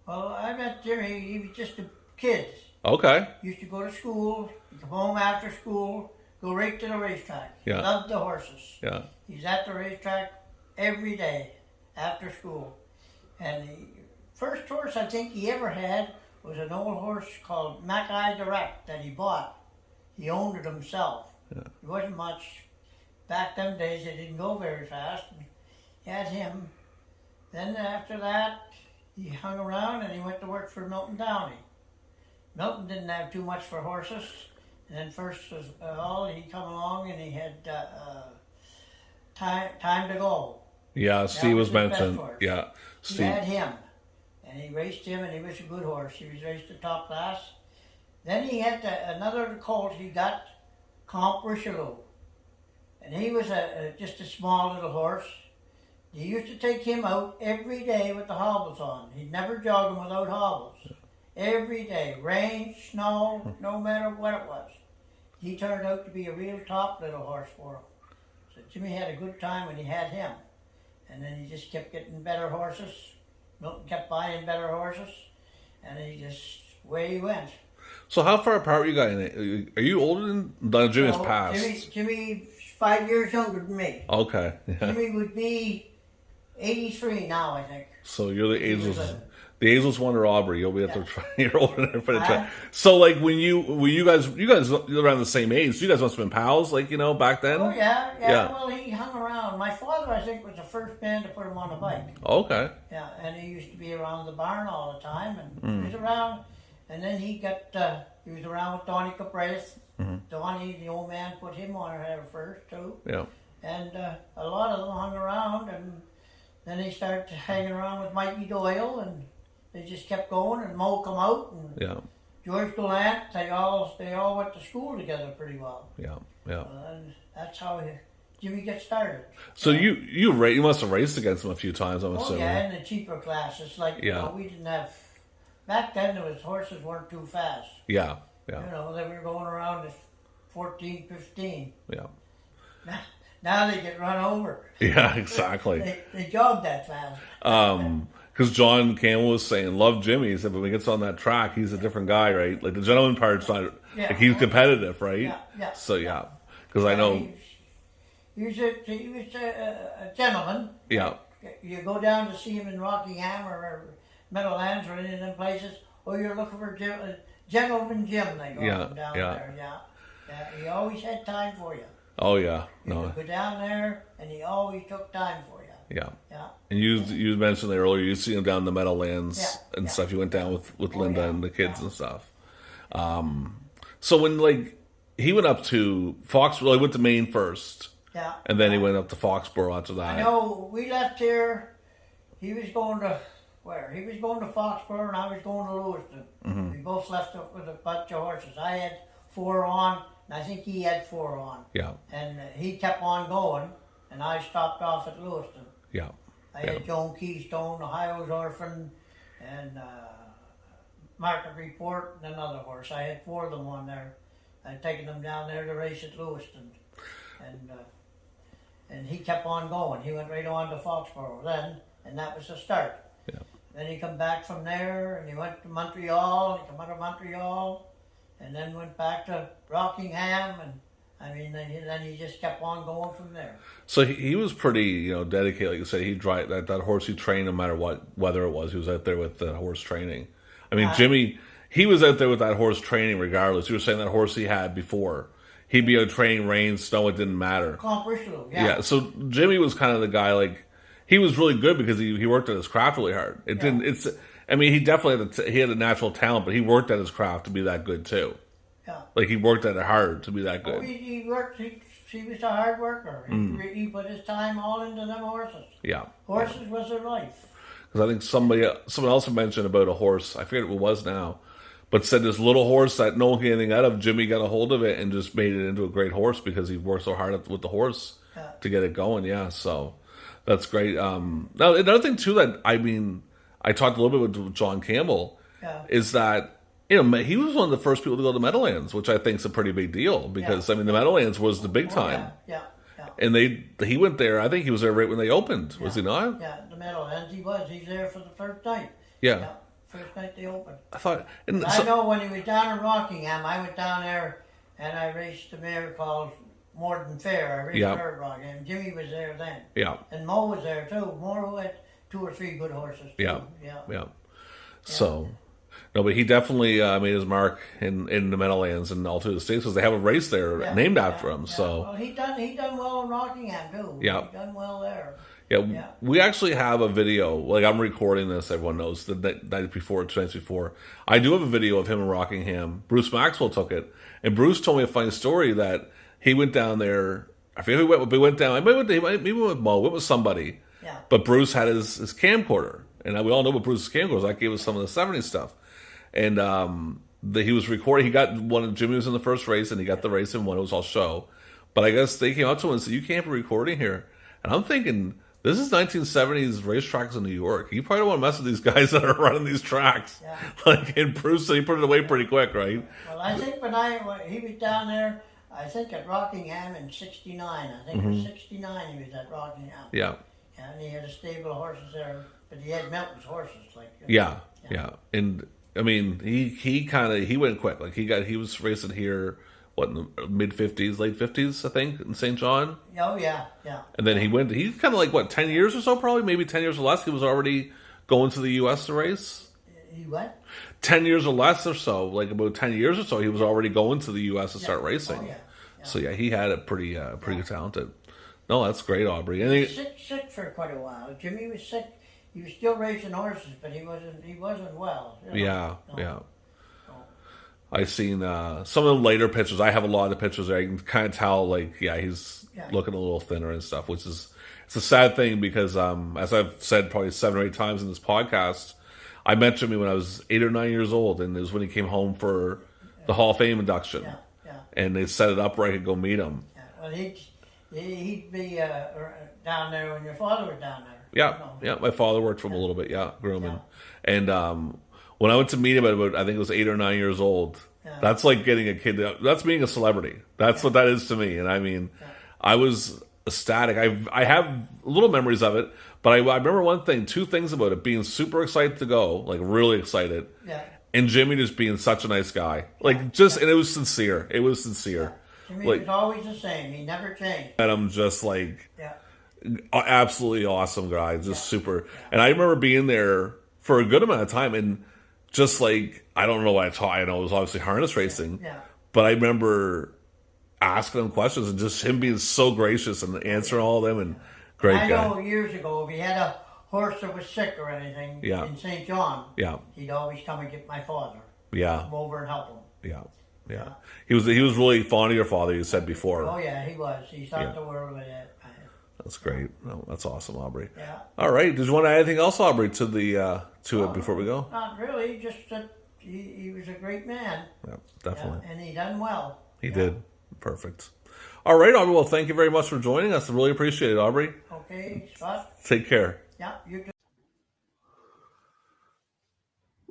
Well, I met Jimmy. He was just a kid. Okay. Used to go to school. He'd come home after school, go right to the racetrack. Yeah. He loved the horses. Yeah. He's at the racetrack every day after school. And the first horse I think he ever had was an old horse called Mackay Direct that he bought. He owned it himself. Yeah. It wasn't much. Back them days, it didn't go very fast. He had him. Then after that, he hung around and he went to work for Milton Downey. Milton didn't have too much for horses. And then first of all, he come along and he had time to go. Yeah, Steve was mentioned. Yeah, Steve. He had him. And he raced him and he was a good horse. He was raced to top class. Then he had another colt he got, Comte Richelieu. And he was just a small little horse. He used to take him out every day with the hobbles on. He'd never jog him without hobbles. Every day, rain, snow, no matter what it was. He turned out to be a real top little horse for him. So Jimmy had a good time when he had him. And then he just kept getting better horses. Milton kept buying better horses. And he just, away he went. So how far apart are you guys? Are you older than Jimmy's past? Jimmy's 5 years younger than me. Okay. Yeah. Jimmy would be 83 now, I think. So you're the ageless one or Aubrey. You'll be at the you're older than everybody. So like when you guys around the same age, you guys must have been pals, like back then. Oh yeah. Well, he hung around. My father, I think, was the first man to put him on a bike. Okay. Yeah, and he used to be around the barn all the time, and he was around. And then he was around with Donnie Caprice. Mm-hmm. Donnie, the old man, put him on her first too. Yeah. And a lot of them hung around, and then they started hanging around with Mikey Doyle, and they just kept going. And Mo come out, and George Gallant. They all went to school together pretty well. Yeah. And that's how Jimmy gets started. So you must have raced against him a few times, I'm assuming. Yeah, in the cheaper classes, like we didn't have. Back then, horses weren't too fast. Yeah. They were going around at 14, 15. Yeah. Now they get run over. Yeah, exactly. They jog that fast. Because John Campbell was saying, love Jimmy. He said, but when he gets on that track, he's a different guy, right? Like the gentleman part's not, like he's competitive, right? Yeah. So, yeah. Because I know. He was a gentleman. Yeah. You go down to see him in Rockingham or Meadowlands or any of them places, or you're looking for Gentleman Jim, they call him down there. Yeah. He always had time for you. Oh, yeah. You could go down there, and he always took time for you. Yeah. And you mentioned there earlier, you see him down in the Meadowlands and stuff. You went down with Linda and the kids and stuff. So when he went up to Foxborough, he went to Maine first. Yeah. And then he went up to Foxborough after that. I know we left here. He was going to where? He was going to Foxborough, and I was going to Lewiston. Mm-hmm. We both left up with a bunch of horses. I had 4 on, and I think he had 4 on. Yeah. And he kept on going, and I stopped off at Lewiston. Yeah. I had Joan Keystone, Ohio's Orphan, and Market Report, and another horse. I had 4 of them on there. I'd taken them down there to race at Lewiston. And he kept on going. He went right on to Foxborough then, and that was the start. Yeah. Then he come back from there, and he went to Montreal. He came out of Montreal, and then went back to Rockingham, and then he just kept on going from there. So he was pretty, dedicated. Like you said, he'd drive that horse. He trained no matter what weather it was. He was out there with the horse training. I mean, Jimmy, he was out there with that horse training regardless. You were saying that horse he had before. He'd be out training, rain, snow, it didn't matter. Yeah, so Jimmy was kind of the guy, he was really good because he worked at his craft really hard. He definitely he had a natural talent, but he worked at his craft to be that good too. Yeah. He worked at it hard to be that good. He worked, he was a hard worker. He put his time all into them horses. Yeah. Horses was their life. Because I think someone else mentioned about a horse, I forget who it was now, but said this little horse that no one could get anything out of, Jimmy got a hold of it and just made it into a great horse because he worked so hard with the horse to get it going. Yeah, so that's great. Now, another thing, too, that, I talked a little bit with John Campbell, is that, he was one of the first people to go to the Meadowlands, which I think is a pretty big deal because, the Meadowlands was the big time. Yeah. And he went there, I think he was there right when they opened, was he not? Yeah, the Meadowlands, he's there for the first night. Yeah. First night they opened. I know when he was down in Rockingham, I went down there and I raced a mare called Morden Fair. I raced her at Rockingham. Jimmy was there then. Yeah. And Mo was there too. Mo had 2 or 3 good horses too. Yeah. So, no, but he definitely made his mark in the Meadowlands and all through the States because they have a race there named after him. So well, he done well in Rockingham too. Yeah. He done well there. Yeah, we actually have a video. I'm recording this. Everyone knows the night before, 2 nights before. I do have a video of him in Rockingham. Bruce Maxwell took it, and Bruce told me a funny story that he went down there. I forget who went, but he went down. Maybe went with Mo. It was somebody. Yeah. But Bruce had his camcorder, and we all know what Bruce's camcorder was. That gave us some of the '70s stuff, and he was recording. He got one. Jimmy was in the first race, and he got the race and won. It was all show, but I guess they came up to him and said, "You can't be recording here." And I'm thinking, this is 1970s racetracks in New York. You probably don't want to mess with these guys that are running these tracks. Yeah. And Bruce, he put it away pretty quick, right? Well, I think when he was down there, I think at Rockingham in '69. I think it was '69 he was at Rockingham. Yeah. And he had a stable of horses there, but he had Milton's horses. Yeah. And he went quick. He was racing here, in the mid-50s, late 50s, I think, in St. John. Oh, yeah. And then he's kind of 10 years or so, probably, maybe 10 years or less, he was already going to the U.S. to race. He what? 10 years or less or so, about 10 years or so, he was already going to the U.S. to start racing. Oh, yeah. So, he had it pretty talented. No, that's great, Aubrey. He was sick for quite a while. Jimmy was sick. He was still racing horses, but he wasn't well. Yeah. I've seen some of the later pictures. I have a lot of pictures there. I can kind of tell, he's looking a little thinner and stuff, which is it's a sad thing because, as I've said probably 7 or 8 times in this podcast, I met Jimmy when I was 8 or 9 years old, and it was when he came home for the Hall of Fame induction. And they set it up where I could go meet him. Well, he'd be down there when your father was down there. Yeah. My father worked for him a little bit. Grooming. And when I went to meet him at about, I think it was 8 or 9 years old, that's like getting a kid. That's being a celebrity. That's what that is to me. And I was ecstatic. I have little memories of it, but I remember two things about it: being super excited to go, like really excited, Yeah. and Jimmy just being such a nice guy, like just, and it was sincere. It was sincere. Jimmy Like, was always the same. He never changed. and I'm just like, Yeah. absolutely awesome guy, just super. And I remember being there for a good amount of time, and just like, I don't know what I taught. I know it was obviously harness racing, Yeah. but I remember asking him questions and just him being so gracious and answering all of them, and great I guy. know years ago, if he had a horse that was sick or anything Yeah. in St. John, Yeah. he'd always come and get my father. Yeah. Come over and help him. Yeah. He was really fond of your father, you said before. Oh, yeah, he was. He thought the world of it. That's great. Oh, that's awesome, Aubrey. Yeah. All right. Did you want to add anything else, Aubrey, to the it before we go? Not really, just that he was a great man. Yeah, definitely. Yeah, and he done well. He did. Perfect. All right, Aubrey. Well, thank you very much for joining us. I really appreciate it, Aubrey. Okay, Scott? Take care. Yeah, you too.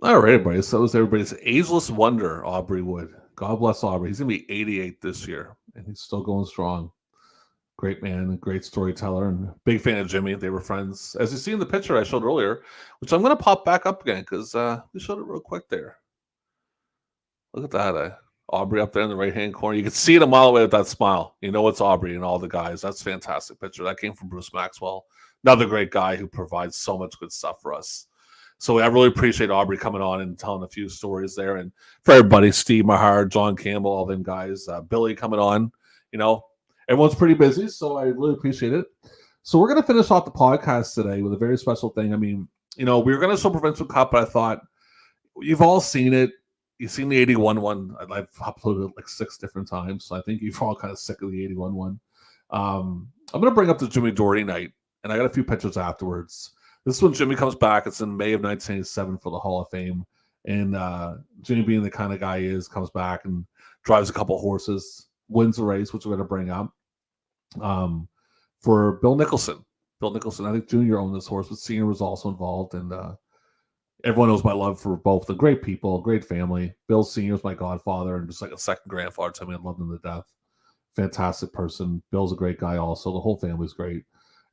All right, everybody. So that was everybody's ageless wonder, Aubrey Wood. God bless Aubrey. He's going to be 88 this year, and he's still going strong. Great man, great storyteller, and big fan of Jimmy. They were friends. As you see in the picture I showed earlier, which I'm going to pop back up again because we showed it real quick there. Look at that. Aubrey up there in the right-hand corner. You can see it a mile away with that smile. You know it's Aubrey and all the guys. That's a fantastic picture. That came from Bruce Maxwell. Another great guy who provides so much good stuff for us. So I really appreciate Aubrey coming on and telling a few stories there. And for everybody, Steve Mahar, John Campbell, all them guys, Billy coming on, everyone's pretty busy, so I really appreciate it. So we're going to finish off the podcast today with a very special thing. I mean, we were going to show Provincial Cup, but I thought you've all seen it. You've seen the 81 one. I've uploaded it like 6 different times, so I think you're all kind of sick of the 81 one. I'm going to bring up the Jimmy Doherty night, and I got a few pictures afterwards. This is when Jimmy comes back. It's in May of 1987 for the Hall of Fame. And Jimmy, being the kind of guy he is, comes back and drives a couple horses, wins the race, which we're going to bring up. For Bill Nicholson. Bill Nicholson, I think Junior owned this horse, but Senior was also involved. And everyone knows my love for both. The great people, great family. Bill Senior is my godfather and just like a second grandfather to me. I love him to death. Fantastic person. Bill's a great guy also. The whole family's great.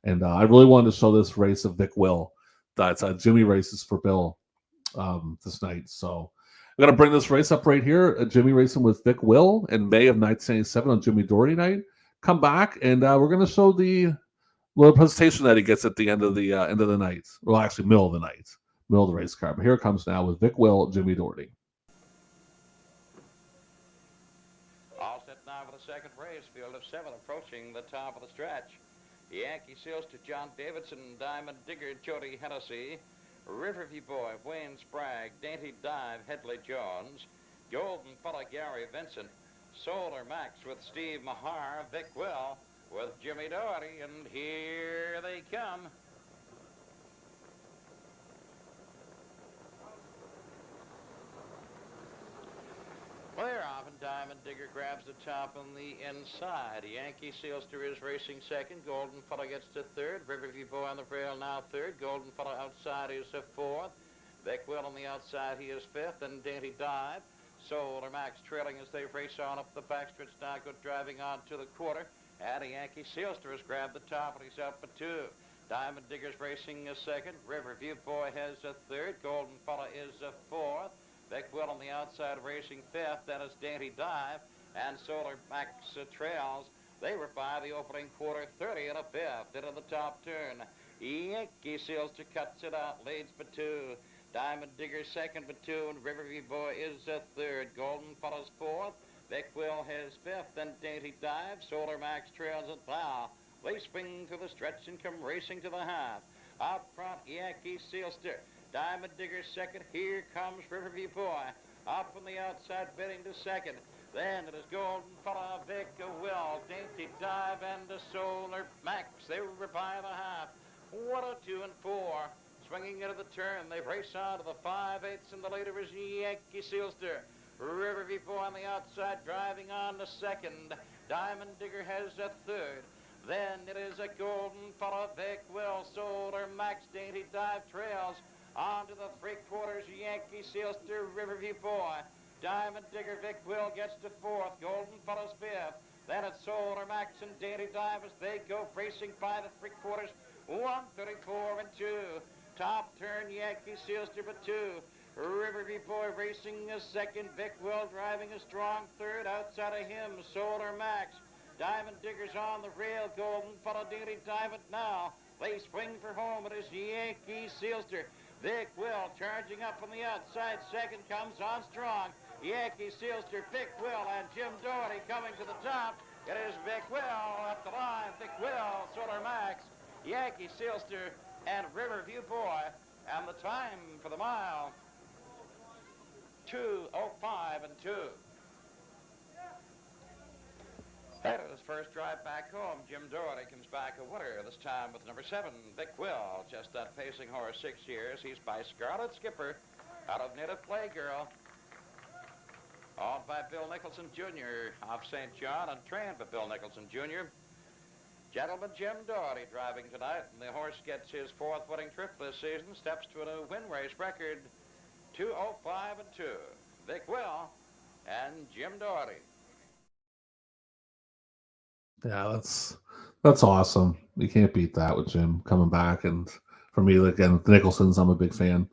And I really wanted to show this race of Vic Will. That's Jimmy races for Bill this night. So I'm going to bring this race up right here. Jimmy racing with Vic Will in May of 1987 on Jimmy Doherty night. Come back, and we're going to show the little presentation that he gets at the end of the night. Well, actually, middle of the night. Middle of the race car. But here it comes now with Vic Will, Jimmy Doherty. All set now for the second race. Field of 7 approaching the top of the stretch. Yankee Seals to John Davidson, Diamond Digger, Jody Hennessy, Riverview Boy, Wayne Sprague, Dainty Dive, Headley Jones, Golden Fella, Gary Vincent, Solar Max with Steve Mahar, Vic Will with Jimmy Doherty, and here they come. Well, they're off, and Diamond Digger grabs the top on the inside. Yankee Sealster is racing second. Golden Fella gets to third. Riverview Boy on the rail now third. Golden Fella outside is fourth. Vic Will on the outside, he is fifth. And Dainty Dive. Solar Max trailing as they race on up the backstretch. Now go driving on to the quarter. And Yankee Sealster has grabbed the top, and he's up for 2. Diamond Digger's racing second. Riverview Boy has a third. Golden Fella is fourth. Vic Will on the outside racing fifth. That is Dainty Dive. And Solar Max trails. They were by the opening quarter, 30 and a fifth into the top turn. Yankee Sealster cuts it out, leads for 2. Diamond Digger second for 2, and Riverview Boy is third. Golden Fella's fourth. Vic Will has fifth, and Dainty Dive. Solar Max trails at bow. They swing through the stretch and come racing to the half. Out front, Yankee Sealster. Diamond Digger second. Here comes Riverview Boy. Up on the outside, bidding to second. Then it is Golden Fella, Vic Will, Dainty Dive, and the Solar Max. They were by the half. 1, 2, and 4. Swinging into the turn, they race on to the 5/8, and the leader is Yankee Sealster. Riverview Boy on the outside, driving on the second. Diamond Digger has a third. Then it is a Golden Fella, Vic Will, Solar Max, Dainty Dive trails. On to the 3/4, Yankee Sealster, Riverview Boy. Diamond Digger, Vic Will gets to fourth. Golden Fella's fifth. Then it's Solar Max and Daily Divers. They go racing by the 3/4. 1:34 and 2. Top turn, Yankee Seals to 2. Riverview Boy racing a second. Vic Will driving a strong third. Outside of him, Solar Max. Diamond Diggers on the rail. Golden Funnel Daily Diamond now. They swing for home. It is Yankee Sealster. Vic Will charging up from the outside. Second comes on strong. Yankee Sealster, Vic Will, and Jim Doherty coming to the top. It is Vic Will at the line. Vic Will, Solar Max, Yankee Sealster, and Riverview Boy. And the time for the mile, 2:05 and 2. That is first drive back home. Jim Doherty comes back a winner, this time with number 7, Vic Will. Just that pacing horse, 6 years. He's by Scarlet Skipper out of Native Playgirl. Owned by Bill Nicholson Jr. of St. John and trained by Bill Nicholson Jr. Gentleman Jim Doherty driving tonight, and the horse gets his 4th winning trip this season, steps to a new win race record, 2:05 and 2. Vic Will and Jim Doherty. Yeah, that's awesome. You can't beat that with Jim coming back. And for me, again, the Nicholsons, I'm a big fan.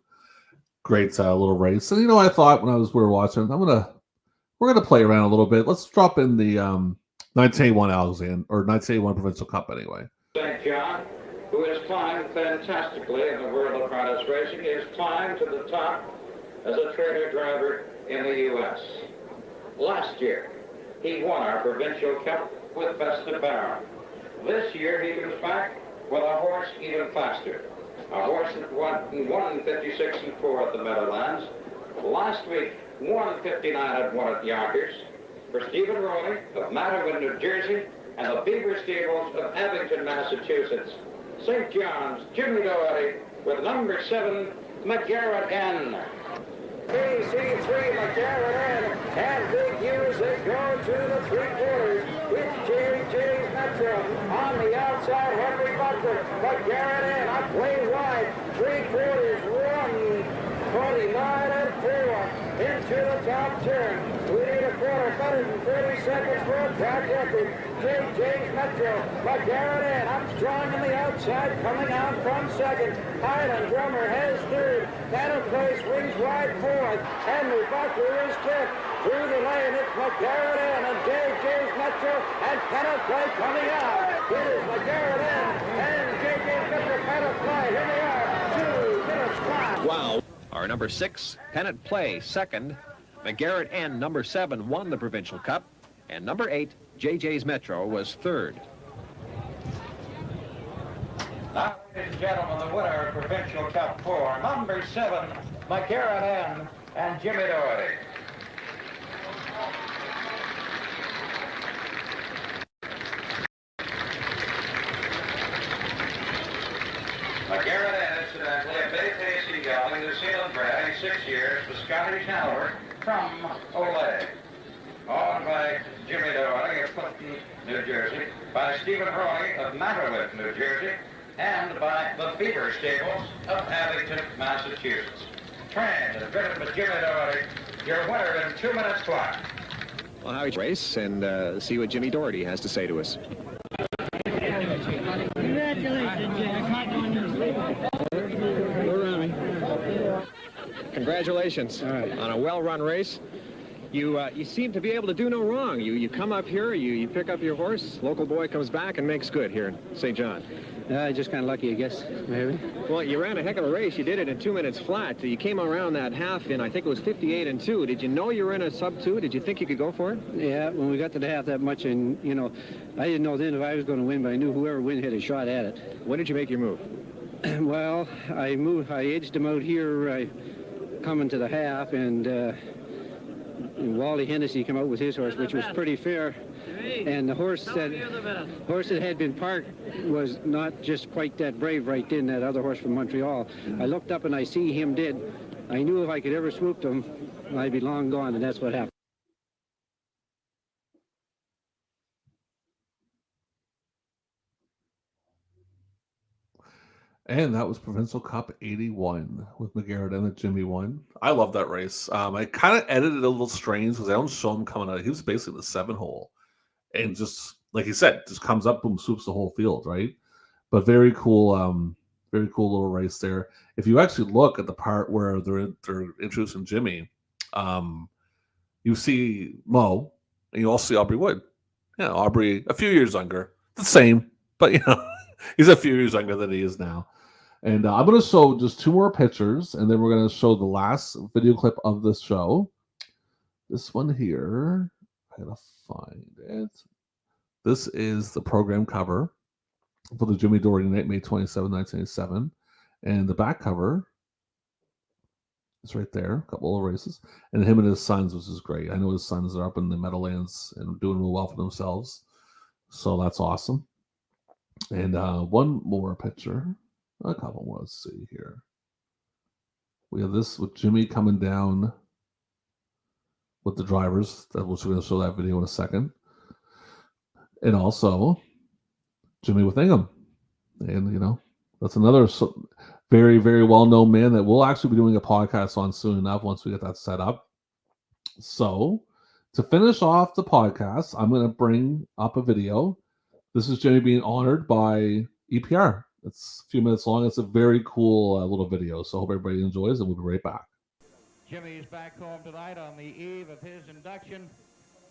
Great little race. And I thought when we were watching, we're gonna play around a little bit. Let's drop in the 1981 or 1981 Provincial Cup anyway. St. John, who has climbed fantastically in the world of harness racing, has climbed to the top as a trainer driver in the U.S. Last year, he won our Provincial Cup with Vesta Barron. This year, he comes back with a horse even faster. A horse that won 1:56 and 4 at the Meadowlands. Last week, 1:59 and 1 at Yonkers. For Stephen Rowley of Mattawa, New Jersey, and the Beaver Stables of Abington, Massachusetts. St. John's, Jimmy Doherty, with number 7, McGarrett N. BC3, McGarrett N. And big years they go to the 3/4. It's JJ's Metro. On the outside, Henry Butler. McGarrett N. Up way wide. 3/4, 1:29 and 4. Into the top turn. We need a quarter, better than 30 seconds for a track record. JJ's Metro. McGarrett N. Up strong on the outside, coming out from second. Highland Drummer has third. That'll place wings wide fourth. Henry Butler is fifth. Through the lane, it's McGarrett N. and JJ's Metro and Pennant Play coming out. It is McGarrett N. and JJ's Metro Pennant Play. Here they are. 2 minutes flat. Wow. Our number 6, Pennant Play, second. McGarrett N, number 7, won the Provincial Cup. And number 8, JJ's Metro, was third. Now, ladies and gentlemen, the winner of Provincial Cup 4, number 7, McGarrett N. and Jimmy Doherty. McGarrett N. incidentally, a big tasty gelding, New Zealand bred, 6 years, with Scottish Hanover from Olay. Owned by Jimmy Doherty of Clinton, New Jersey, by Stephen Rowley of Mattawa, New Jersey, and by the Beaver Stables of Abington, Massachusetts. Trained and driven by Jimmy Doherty, your winner in 2 minutes flat. Well, how you race and see what Jimmy Doherty has to say to us. Congratulations, Congratulations on a well-run race. You seem to be able to do no wrong. You come up here, you pick up your horse, local boy comes back and makes good here in St. John. Just kind of lucky, I guess, maybe. Well, you ran a heck of a race. You did it in 2 minutes flat. You came around that half in, I think it was 58 and 2. Did you know you were in a sub-2? Did you think you could go for it? Yeah, when we got to the half that much, and, I didn't know then if I was going to win, but I knew whoever win had a shot at it. When did you make your move? Well, I edged him out here, coming to the half, and Wally Hennessy came out with his horse, which was pretty fair. And the horse that had been parked was not just quite that brave right then, that other horse from Montreal. I looked up and I see him dead. I knew if I could ever swoop him, I'd be long gone, and that's what happened. And that was Provincial Cup 81 with McGarrett and Jimmy won. I love that race. I kind of edited it a little strange because I don't show him coming out. He was basically the 7 hole. and just like he said, just comes up, boom, swoops the whole field, right? But very cool little race there. If you actually look at the part where they're introducing Jimmy, you see Mo, and you also see Aubrey Wood. Yeah, Aubrey, a few years younger, the same, but he's a few years younger than he is now. And I'm going to show just 2 more pictures, and then we're going to show the last video clip of this show. This one here, I gotta find it. This is the program cover for the Jimmy Doherty night, May 27, 1987. And the back cover is right there, a couple of races. And him and his sons, which is great. I know his sons are up in the Meadowlands and doing real well for themselves. So that's awesome. And one more picture. A couple more. Let's see here. We have this with Jimmy coming down with the drivers. That we're going to show that video in a second. And also Jimmy with Ingham. And, that's another very, very well-known man that we'll actually be doing a podcast on soon enough once we get that set up. So to finish off the podcast, I'm going to bring up a video. This is Jimmy being honored by EPR. It's a few minutes long. It's a very cool little video. So I hope everybody enjoys, and we'll be right back. Jimmy's back home tonight on the eve of his induction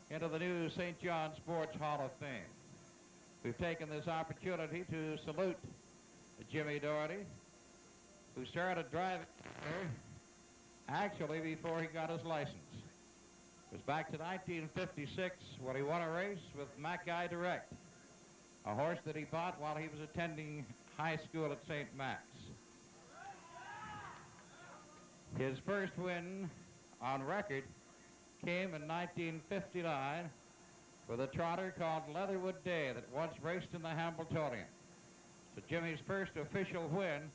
into the new St. John Sports Hall of Fame. We've taken this opportunity to salute Jimmy Doherty, who started driving actually before he got his license. It was back to 1956 when he won a race with Mackay Direct, a horse that he bought while he was attending high school at St. Max. His first win on record came in 1959 with a trotter called Leatherwood Day that once raced in the Hambletonian. So Jimmy's first official win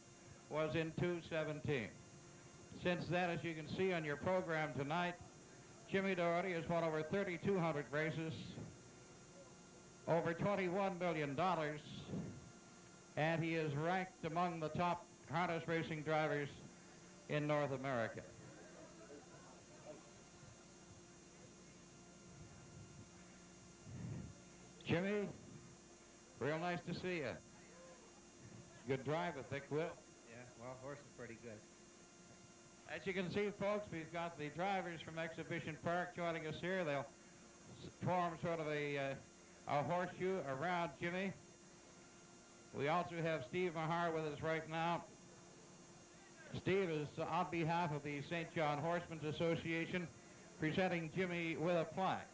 was in 2:17. Since then, as you can see on your program tonight, Jimmy Doherty has won over 3,200 races, over $21 million, and he is ranked among the top harness racing drivers in North America. Jimmy, real nice to see you. Good drive, a thick wheel. Yeah, well, horse is pretty good. As you can see, folks, we've got the drivers from Exhibition Park joining us here. They'll form sort of a horseshoe around Jimmy. We also have Steve Mahar with us right now. Steve is on behalf of the St. John Horsemen's Association presenting Jimmy with a plaque.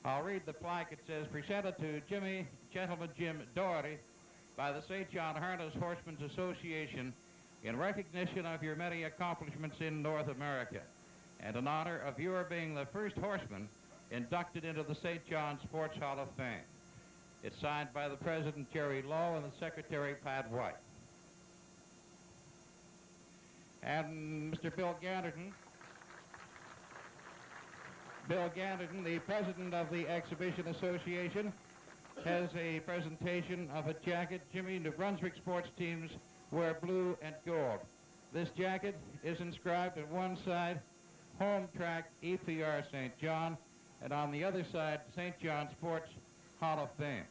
I'll read the plaque. It says, presented to Jimmy, Gentleman Jim Doherty by the St. John Harness Horsemen's Association in recognition of your many accomplishments in North America and in honor of your being the first horseman inducted into the St. John Sports Hall of Fame. It's signed by the President, Jerry Lowe, and the Secretary, Pat White. And Mr. Bill Ganderton, the president of the Exhibition Association, has a presentation of a jacket. Jimmy, New Brunswick sports teams wear blue and gold. This jacket is inscribed on one side, Home Track EPR St. John, and on the other side, St. John Sports Hall of Fame.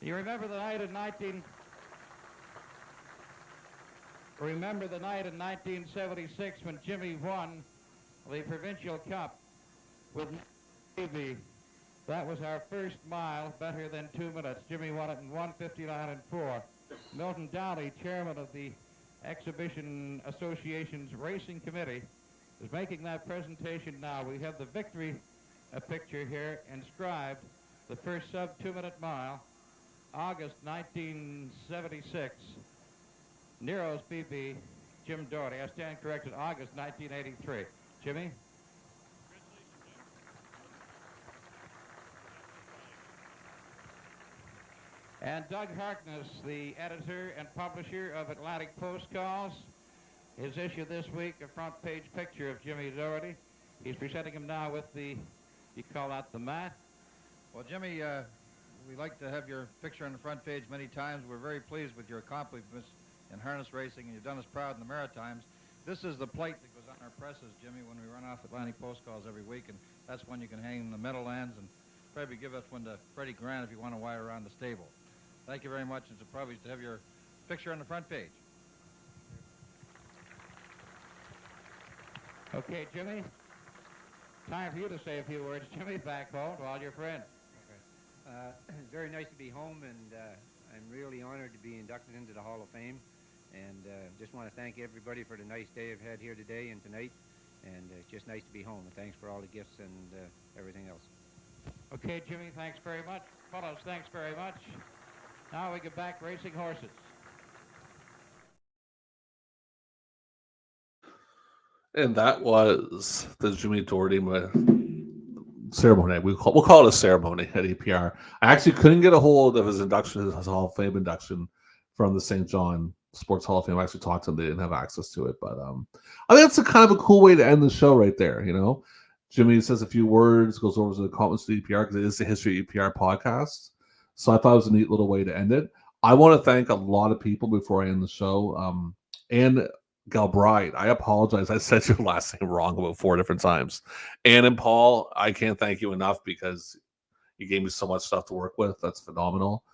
You remember the night in 1976 when Jimmy won the Provincial Cup with Navy. That was our first mile, better than 2 minutes. Jimmy won it in 1:59 and 4. Milton Downey, chairman of the Exhibition Association's Racing Committee, is making that presentation now. We have the victory picture here inscribed, the first sub-2-minute mile, August 1976. Nero's BB, Jim Doherty. I stand corrected, August 1983. Jimmy? And Doug Harkness, the editor and publisher of Atlantic Post Calls, his issue this week, a front page picture of Jimmy Doherty. He's presenting him now with the, you call that the mat? Well, Jimmy, we like to have your picture on the front page many times. We're very pleased with your accomplishments in harness racing, and you've done us proud in the Maritimes. This is the plate that goes on our presses, Jimmy, when we run off Atlantic postcards every week, and that's when you can hang in the Meadowlands, and probably give us one to Freddie Grant if you want to wire around the stable. Thank you very much. It's a privilege to have your picture on the front page. Okay, Jimmy. Time for you to say a few words. Jimmy, back home to all your friends. It's very nice to be home, and I'm really honored to be inducted into the Hall of Fame. And just want to thank everybody for the nice day I've had here today and tonight. And it's just nice to be home. And thanks for all the gifts and everything else. Okay, Jimmy, thanks very much. Fellows, thanks very much. Now we get back racing horses. And that was the Jimmy Doherty ceremony. We'll call it a ceremony at EPR. I actually couldn't get a hold of his induction, his Hall of Fame induction from the St. John Sports Hall of Fame. I actually talked to them. They didn't have access to it. But I think that's a kind of a cool way to end the show right there. You know, Jimmy says a few words, goes over to the comments to EPR because it is the History of EPR podcast. So I thought it was a neat little way to end it. I want to thank a lot of people before I end the show. And Galbraith, I apologize. I said your last name wrong about 4 different times. Ann and Paul, I can't thank you enough because you gave me so much stuff to work with. That's phenomenal.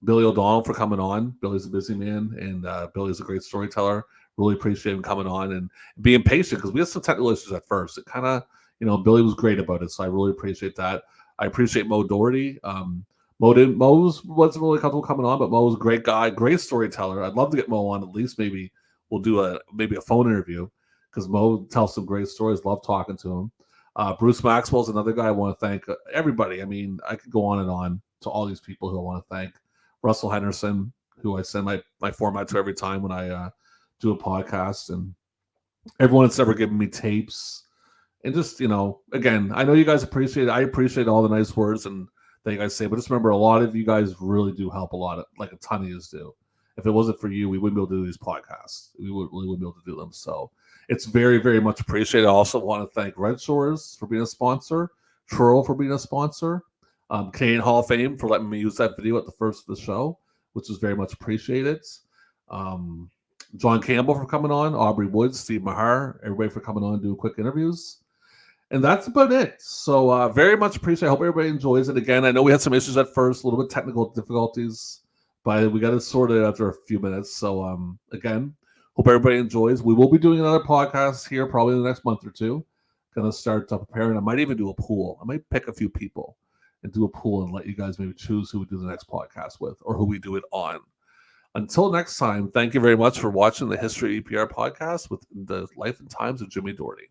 Billy O'Donnell for coming on. Billy's a busy man, and Billy's a great storyteller. Really appreciate him coming on and being patient because we had some technical issues at first. It kind of, Billy was great about it, so I really appreciate that. I appreciate Mo Doherty. Mo wasn't really comfortable coming on, but Mo was a great guy, great storyteller. I'd love to get Mo on. At least maybe we'll do a phone interview because Mo tells some great stories. Love talking to him. Bruce Maxwell's another guy I want to thank. Everybody. I mean, I could go on and on to all these people who I want to thank. Russell Henderson, who I send my format to every time when I do a podcast, and everyone that's ever given me tapes. And just, again, I know you guys appreciate it. I appreciate all the nice words and that you guys say, but just remember, a lot of you guys really do help a lot, like a ton of you do. If it wasn't for you, we wouldn't be able to do these podcasts. We really wouldn't be able to do them. So it's very, very much appreciated. I also want to thank Red Shores for being a sponsor, Truro for being a sponsor, Canadian Hall of Fame for letting me use that video at the first of the show, which is very much appreciated. John Campbell for coming on, Aubrey Wood, Steve Mahar, everybody for coming on and doing quick interviews. And that's about it. So very much appreciate it. I hope everybody enjoys it. Again, I know we had some issues at first, a little bit technical difficulties, but we got it sorted after a few minutes. So again, hope everybody enjoys. We will be doing another podcast here probably in the next month or two. Going to start preparing. I might even do a pool. I might pick a few people and do a pool and let you guys maybe choose who we do the next podcast with or who we do it on. Until next time, thank you very much for watching the History of EPR podcast with the life and times of Jimmy Doherty.